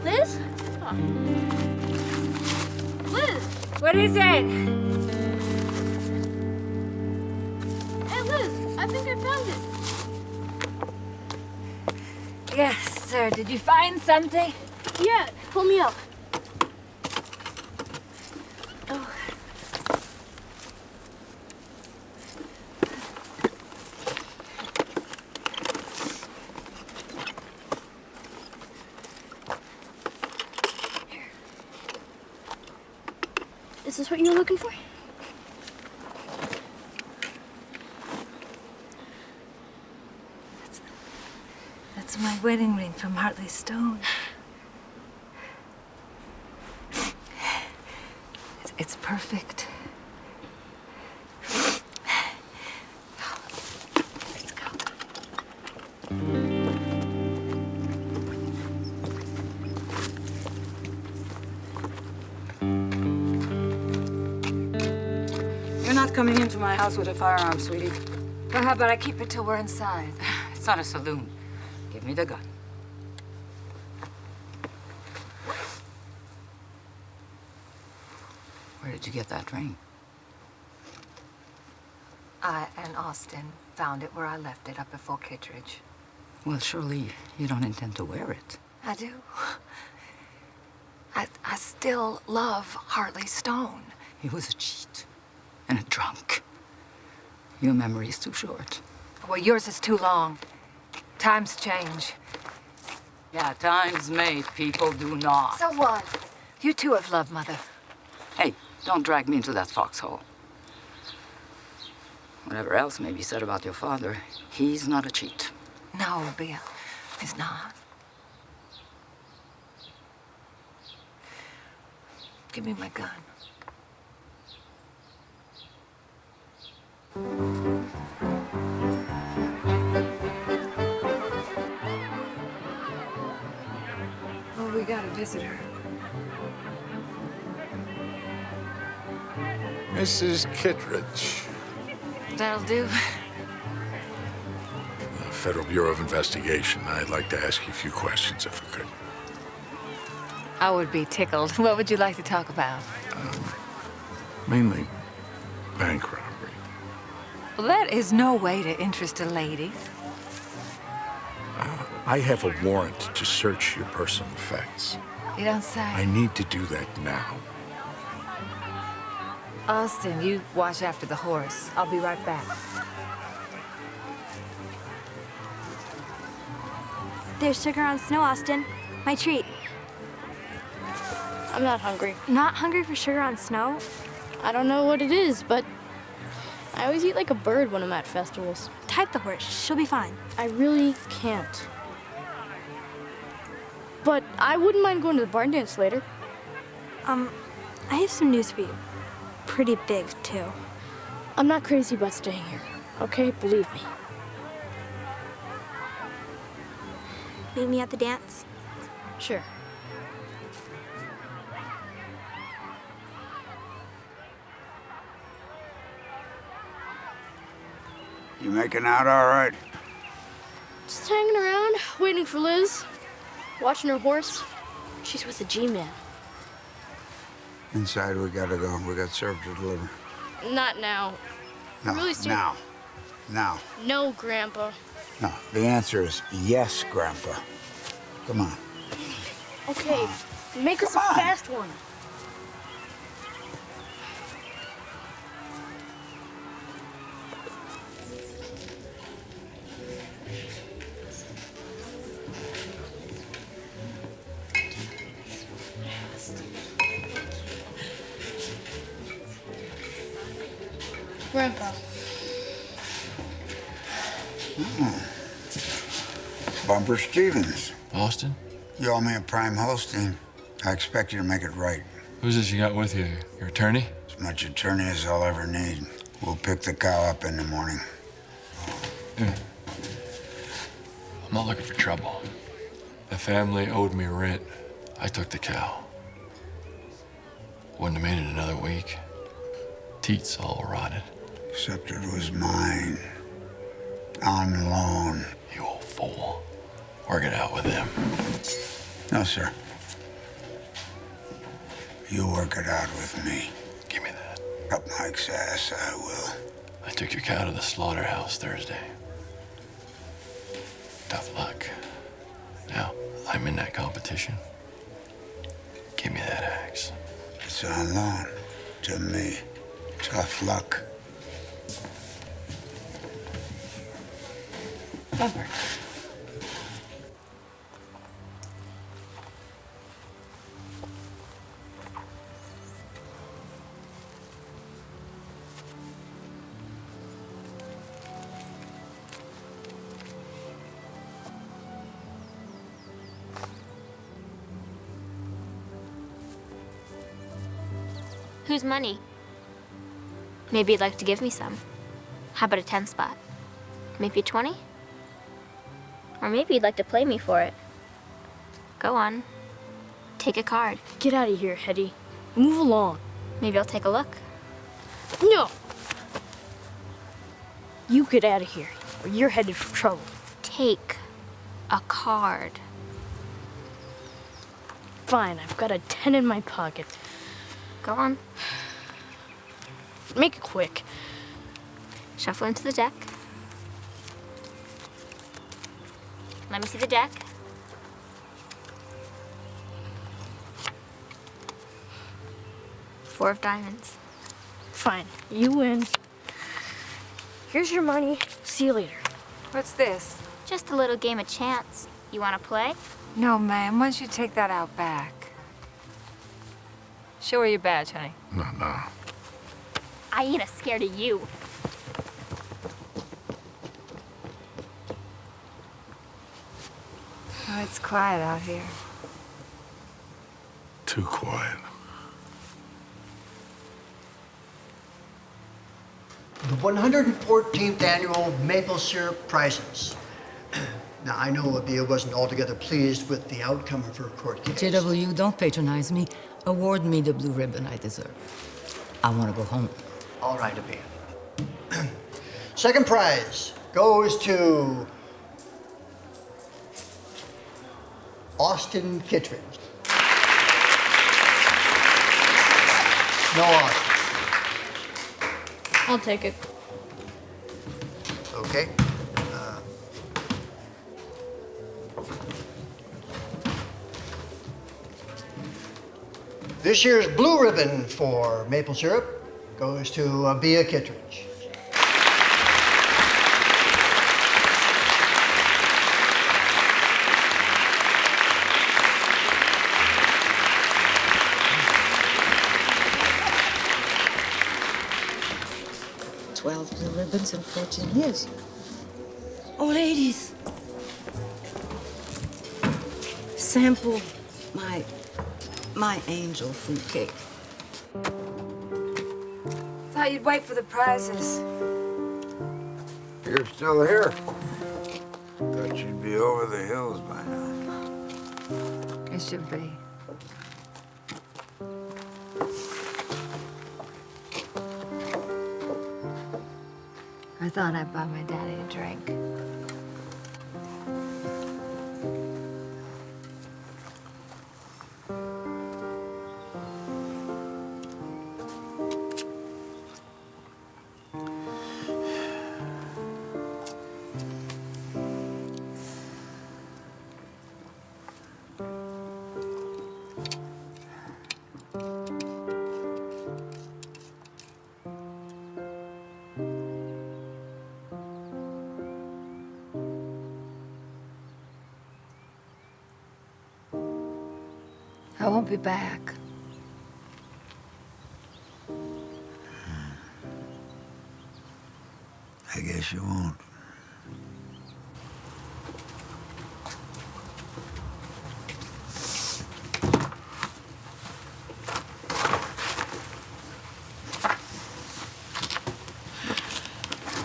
Liz? Oh. Liz! What is it? Hey, Liz, I think I found it. Yes, sir. Did you find something? Yeah, pull me up. Oh. Is this what you were looking for? That's my wedding ring from Hartley Stone. It's perfect. Let's go. You're not coming into my house with a firearm, sweetie. Well, how about I keep it till we're inside? It's not a saloon. Give me the gun. Where did you get that ring? I and Austen found it where I left it up before Kittredge. Well, surely you don't intend to wear it. I do. I still love Hartley Stone. He was a cheat and a drunk. Your memory is too short. Well, yours is too long. Times change. Yeah, times may, people do not. So what? You two have loved, Mother. Hey, don't drag me into that foxhole. Whatever else may be said about your father, he's not a cheat. No, Bea, he's not. Give me my gun. Oh, we got a visitor. Mrs. Kittredge. That'll do. The Federal Bureau of Investigation. I'd like to ask you a few questions if I could. I would be tickled. What would you like to talk about? Mainly bank robbery. Well, that is no way to interest a lady. I have a warrant to search your personal effects. You don't say. I need to do that now. Austen, you watch after the horse. I'll be right back. There's sugar on snow, Austen. My treat. I'm not hungry. Not hungry for sugar on snow? I don't know what it is, but I always eat like a bird when I'm at festivals. Type the horse. She'll be fine. I really can't. But I wouldn't mind going to the barn dance later. I have some news for you. Pretty big, too. I'm not crazy about staying here, okay? Believe me. Meet me at the dance? Sure. You making out all right? Just hanging around, waiting for Liz. Watching her horse. She's with the G-Man. Inside we gotta go. We got served to deliver. Not now. No, Really soon. now. Now. No, Grandpa. No, the answer is yes, Grandpa. Come on. Okay, make this a fast one. Grandpa. Bumper Stevens. Austen? You owe me a prime hosting. I expect you to make it right. Who's this you got with you? Your attorney? As much attorney as I'll ever need. We'll pick the cow up in the morning. I'm not looking for trouble. The family owed me rent. I took the cow. Wouldn't have made it another week. Teats all rotted. Except it was mine. On loan. You old fool. Work it out with them. No, sir. You work it out with me. Give me that. Up Mike's ass, I will. I took your cow to the slaughterhouse Thursday. Tough luck. Now, I'm in that competition. Give me that axe. It's on loan to me. Tough luck. Bumper. Whose money? Maybe you'd like to give me some. How about a 10 spot? Maybe a 20? Or maybe you'd like to play me for it. Go on. Take a card. Get out of here, Hetty. Move along. Maybe I'll take a look. No! You get out of here, or you're headed for trouble. Take a card. Fine, I've got a 10 in my pocket. Go on. Make it quick. Shuffle into the deck. Let me see the deck. Four of diamonds. Fine, you win. Here's your money. See you later. What's this? Just a little game of chance. You want to play? No, ma'am. Why don't you take that out back? Show her your badge, honey. No. I ain't as scared of you. Oh, it's quiet out here. Too quiet. The 114th annual maple syrup prizes. Now, I know Abia wasn't altogether pleased with the outcome of her court case. JW, don't patronize me. Award me the blue ribbon I deserve. I want to go home. All right, Abia. Second prize goes to Austen Kittredge. No Austen. I'll take it. Okay. This year's blue ribbon for maple syrup goes to Abia Kittredge. Blue ribbons in 14 years. Oh, ladies. Sample my angel fruit cake. Thought you'd wait for the prizes. You're still here. Thought you'd be over the hills by now. It should be. I thought I'd buy my daddy a drink. I won't be back. I guess you won't.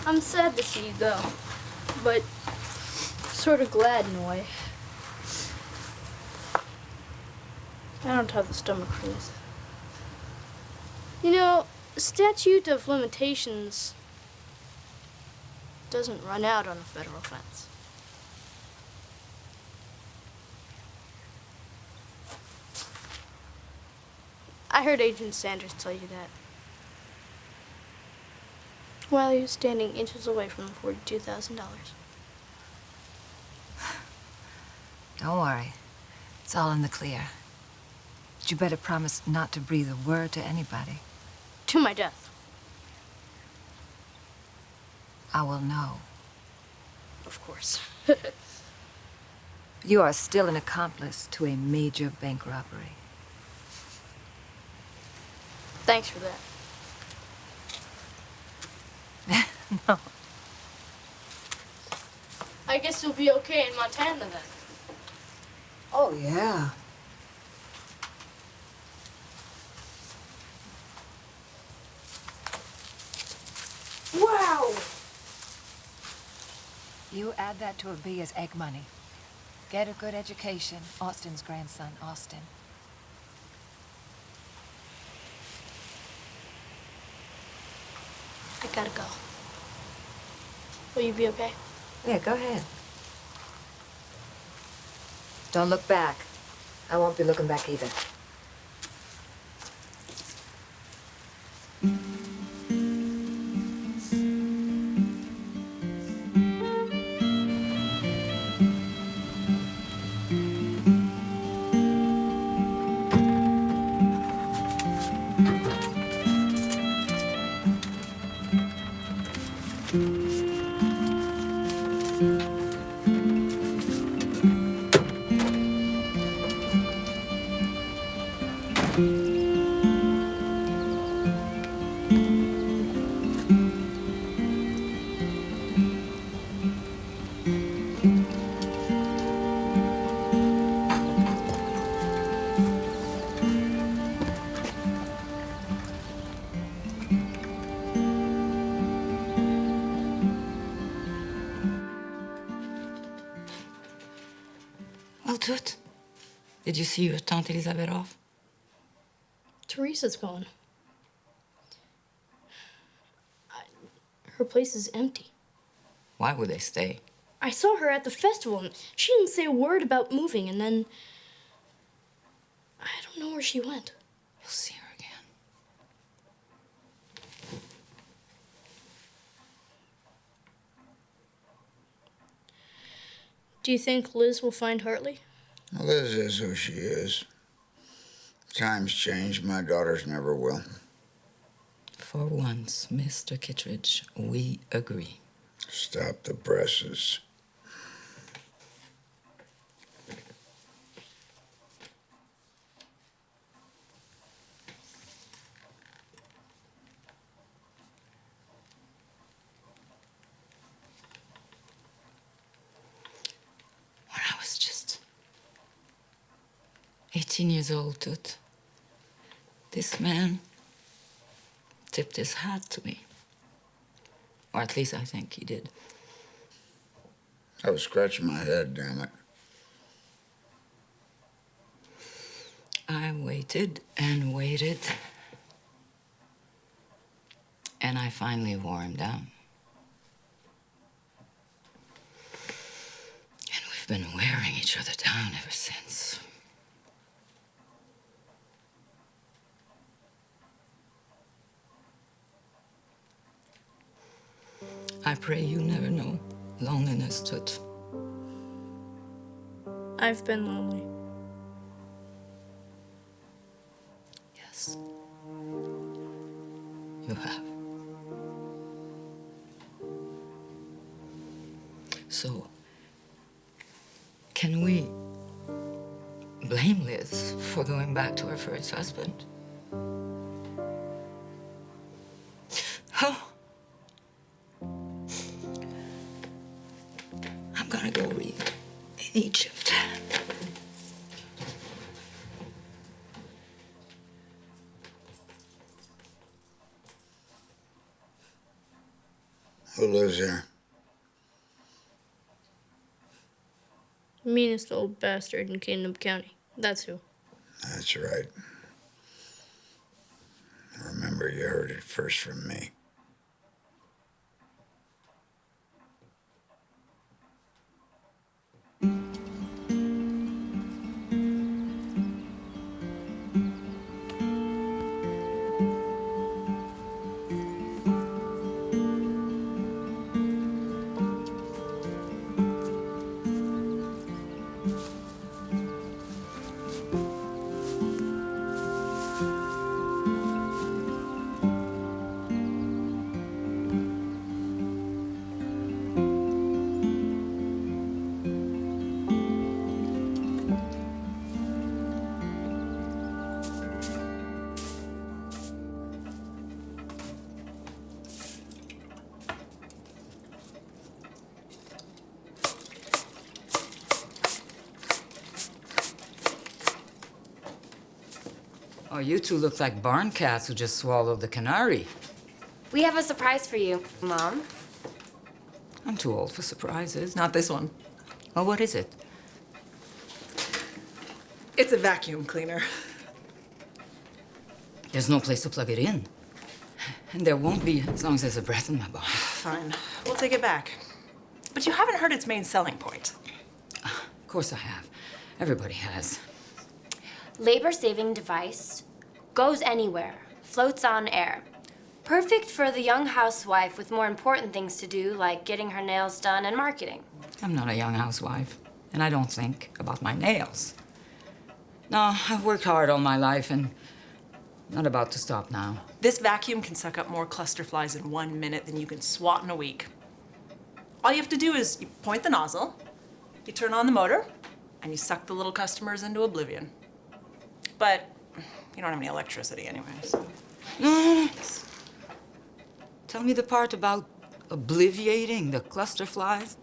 I'm sad to see you go, but sort of glad in a way. I don't have the stomach for this. You know, statute of limitations doesn't run out on a federal offense. I heard Agent Sanders tell you that while he was standing inches away from the $42,000. Don't worry. It's all in the clear. But you better promise not to breathe a word to anybody. To my death. I will know. Of course. You are still an accomplice to a major bank robbery. Thanks for that. No. I guess you'll be okay in Montana then. Oh, yeah. You add that to Abia's egg money. Get a good education. Austen's grandson, Austen. I gotta go. Will you be okay? Yeah, go ahead. Don't look back. I won't be looking back either. Well, Toots, did you see your Tante Elisabeth off? Teresa's gone. Her place is empty. Why would they stay? I saw her at the festival, and she didn't say a word about moving, and then I don't know where she went. You'll see her again. Do you think Liz will find Hartley? Liz is who she is. Times change. My daughters never will. For once, Mr. Kittredge, we agree. Stop the presses. When I was just 18 years old, Toot, this man tipped his hat to me. Or at least I think he did. I was scratching my head, damn it. I waited and waited. And I finally wore him down. And we've been wearing each other down ever since. I pray you never know loneliness, Toot. I've been lonely. Yes. You have. So, can we blame Liz for going back to her first husband? Oh. I'm gonna go read in Egypt. Who lives here? Meanest old bastard in Kingdom County. That's who. That's right. Remember, you heard it first from me. Oh, you two look like barn cats who just swallowed the canary. We have a surprise for you, Mom. I'm too old for surprises. Not this one. Well, what is it? It's a vacuum cleaner. There's no place to plug it in. And there won't be as long as there's a breath in my body. Fine. We'll take it back. But you haven't heard its main selling point. Of course I have. Everybody has. Labor-saving device, goes anywhere, floats on air. Perfect for the young housewife with more important things to do, like getting her nails done and marketing. I'm not a young housewife, and I don't think about my nails. No, I've worked hard all my life and not about to stop now. This vacuum can suck up more cluster flies in 1 minute than you can swat in a week. All you have to do is you point the nozzle, you turn on the motor, and you suck the little customers into oblivion. But you don't have any electricity anyway, so. No. Tell me the part about obliviating the cluster flies.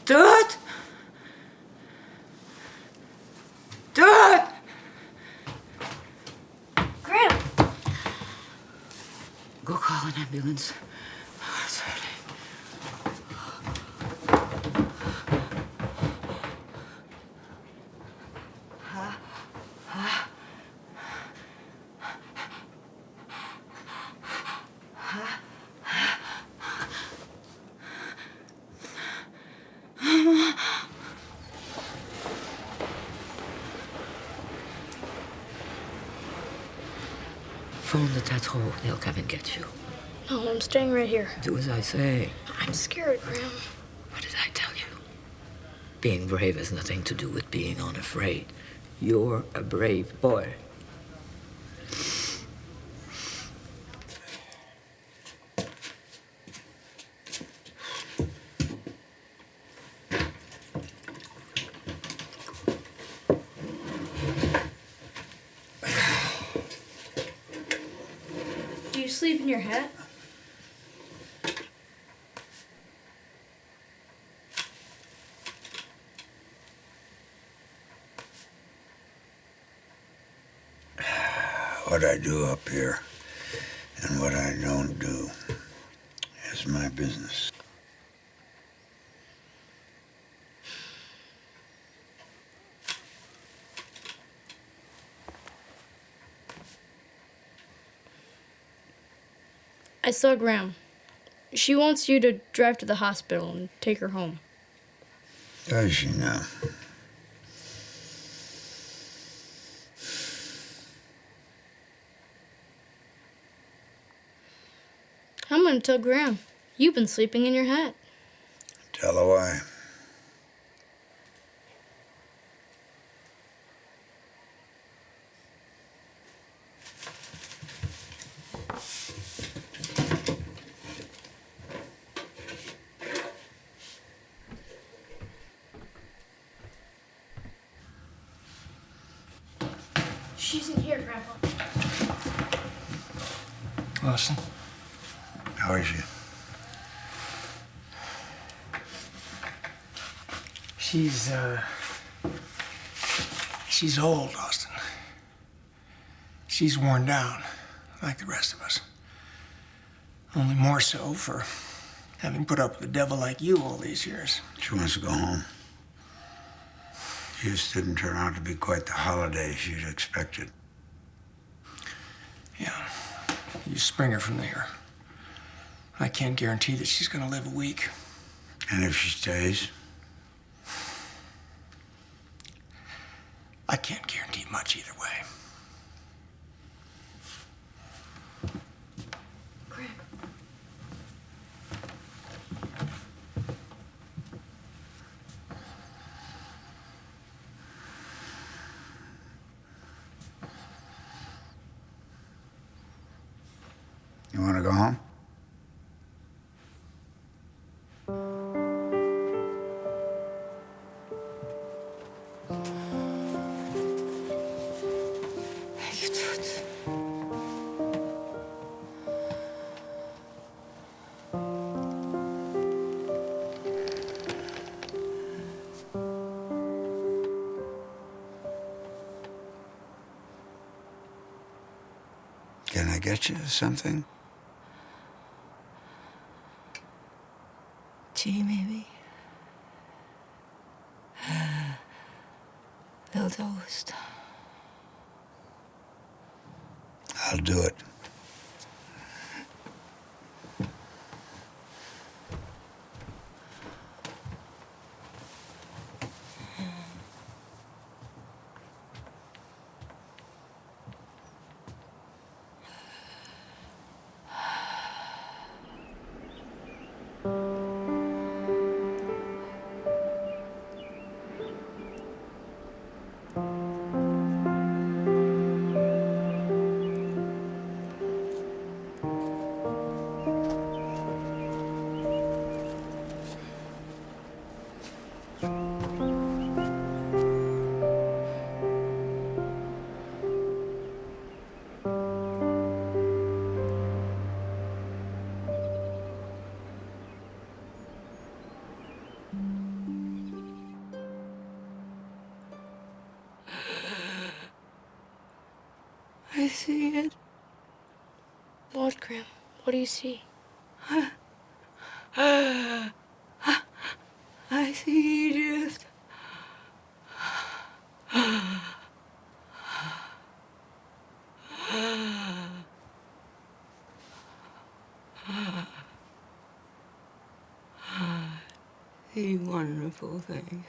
Dad! Dad! Graham! Go call an ambulance. It's hurting. Phone the Tatro. They'll come and get you. No, I'm staying right here. Do as I say. I'm scared, Graham. What did I tell you? Being brave has nothing to do with being unafraid. You're a brave boy. Do you sleep in your hat? What I do up here and what I don't do is my business. I saw Graham. She wants you to drive to the hospital and take her home. Does she now? I'm gonna tell Graham. You've been sleeping in your hat. Tell her why. She's in here, Grandpa. Austen, How is she? she's old, Austen. She's worn down, like the rest of us. Only more so for having put up with a devil like you all these years. She wants to go home. It just didn't turn out to be quite the holiday she'd expected. Yeah, you spring her from there. I can't guarantee that she's gonna live a week. And if she stays? I can't guarantee much either way. You want to go home? Can I get you something? Tea, maybe? Little toast. I'll do it. I see it. What, Graham? What do you see? I see Egypt. The wonderful things.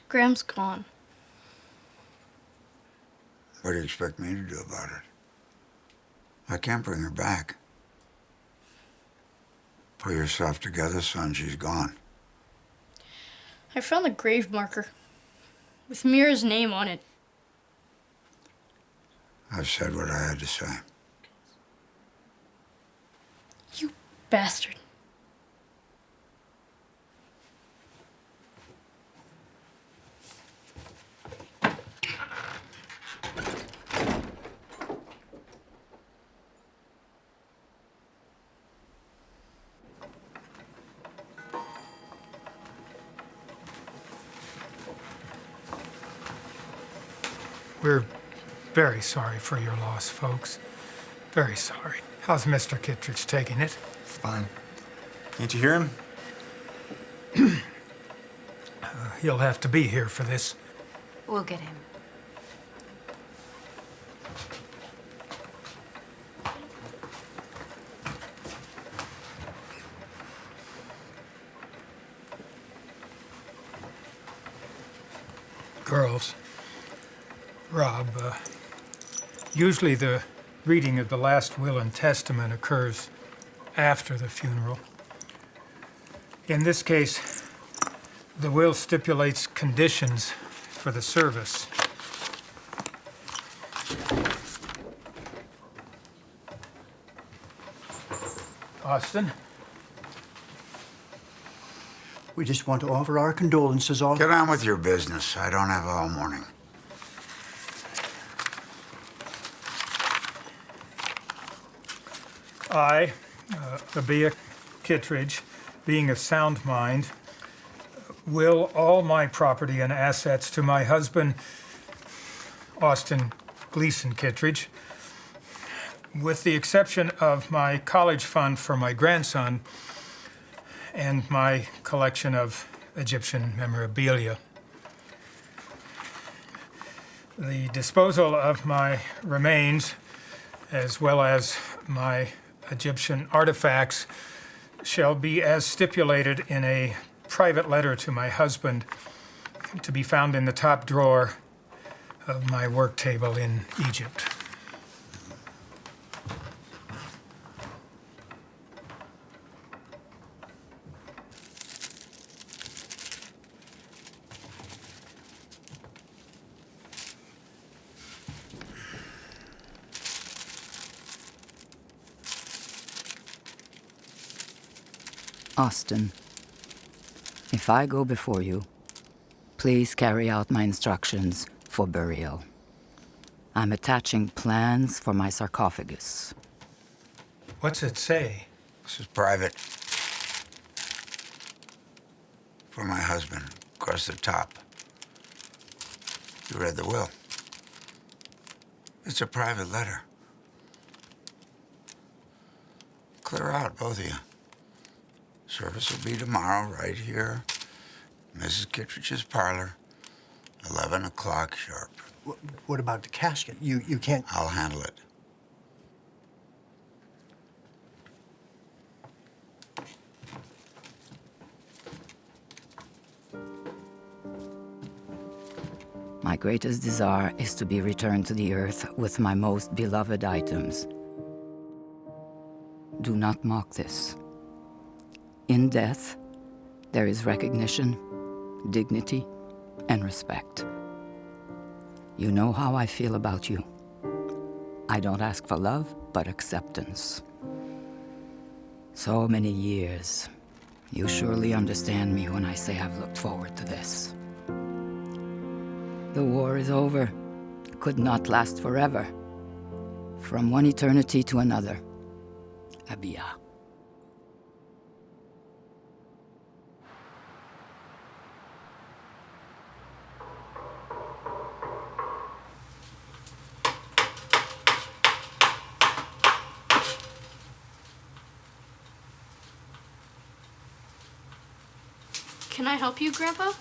Graham's gone. What do you expect me to do about it? I can't bring her back. Pull yourself together, son. She's gone. I found the grave marker with Mira's name on it. I've said what I had to say. You bastard. We're very sorry for your loss, folks. Very sorry. How's Mr. Kittredge taking it? Fine. Can't you hear him? He'll have to be here for this. We'll get him. Girls. Rob, usually the reading of the last will and testament occurs after the funeral. In this case, the will stipulates conditions for the service. Austen. We just want to offer our condolences all. Get on with your business. I don't have all morning. I, Abia Kittredge, being of sound mind, will all my property and assets to my husband, Austen Gleason Kittredge, with the exception of my college fund for my grandson and my collection of Egyptian memorabilia. The disposal of my remains, as well as my Egyptian artifacts, shall be as stipulated in a private letter to my husband, to be found in the top drawer of my work table in Egypt. Austen, if I go before you, please carry out my instructions for burial. I'm attaching plans for my sarcophagus. What's it say? This is private. For my husband, across the top. You read the will. It's a private letter. Clear out, both of you. Service will be tomorrow, right here. Mrs. Kittredge's parlor, 11 o'clock sharp. What about the casket? You can't... I'll handle it. My greatest desire is to be returned to the earth with my most beloved items. Do not mock this. In death, there is recognition, dignity, and respect. You know how I feel about you. I don't ask for love, but acceptance. So many years. You surely understand me when I say I've looked forward to this. The war is over. Could not last forever. From one eternity to another. Abia. Can I help you, Grandpa?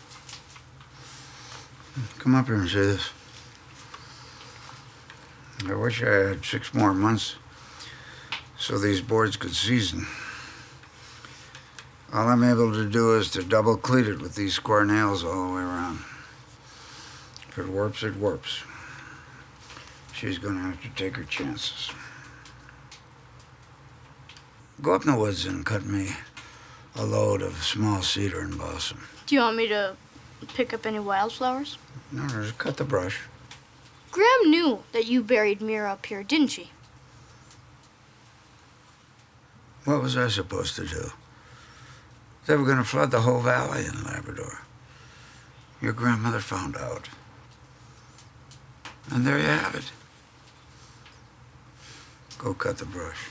Come up here and say this. I wish I had 6 more months so these boards could season. All I'm able to do is to double cleat it with these square nails all the way around. If it warps, it warps. She's gonna have to take her chances. Go up in the woods and cut me a load of small cedar and balsam. Do you want me to pick up any wildflowers? No, just cut the brush. Graham knew that you buried Mira up here, didn't she? What was I supposed to do? They were gonna flood the whole valley in Labrador. Your grandmother found out. And there you have it. Go cut the brush.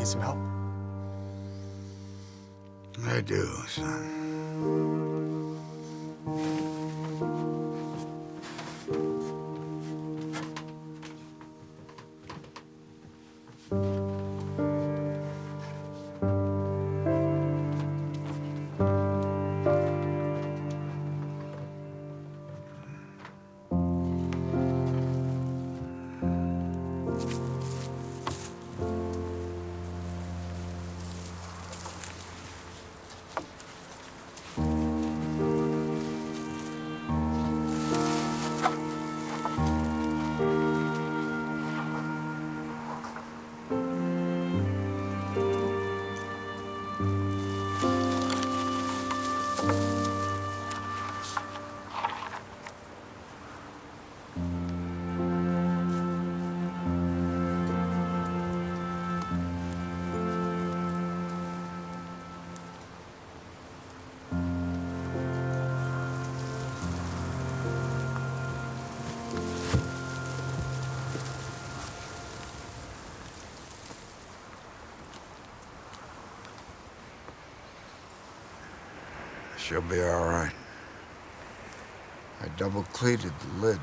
need some help? I do, son. She'll be all right. I double-cleated the lid.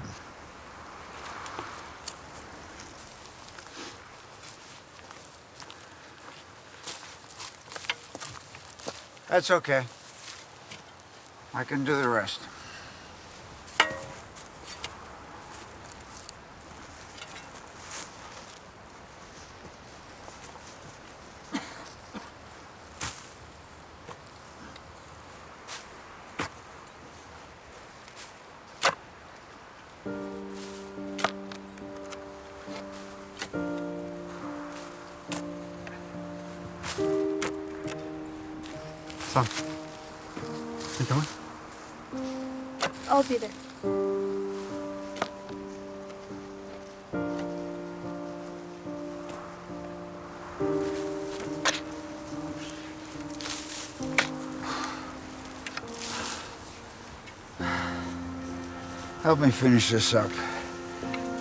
That's okay. I can do the rest. Son, you coming? I'll be there. Help me finish this up.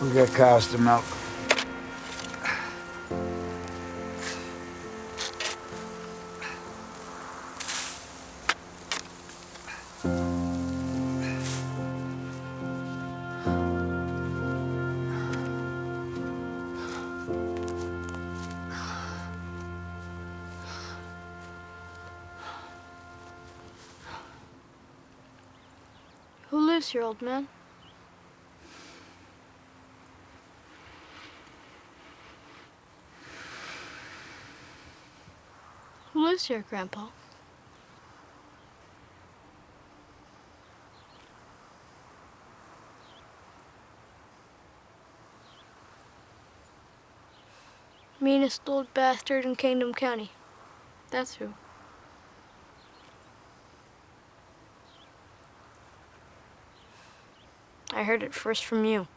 We got cows to milk. Who lives here, old man? Who lives here, Grandpa? Meanest old bastard in Kingdom County. That's who. I heard it first from you.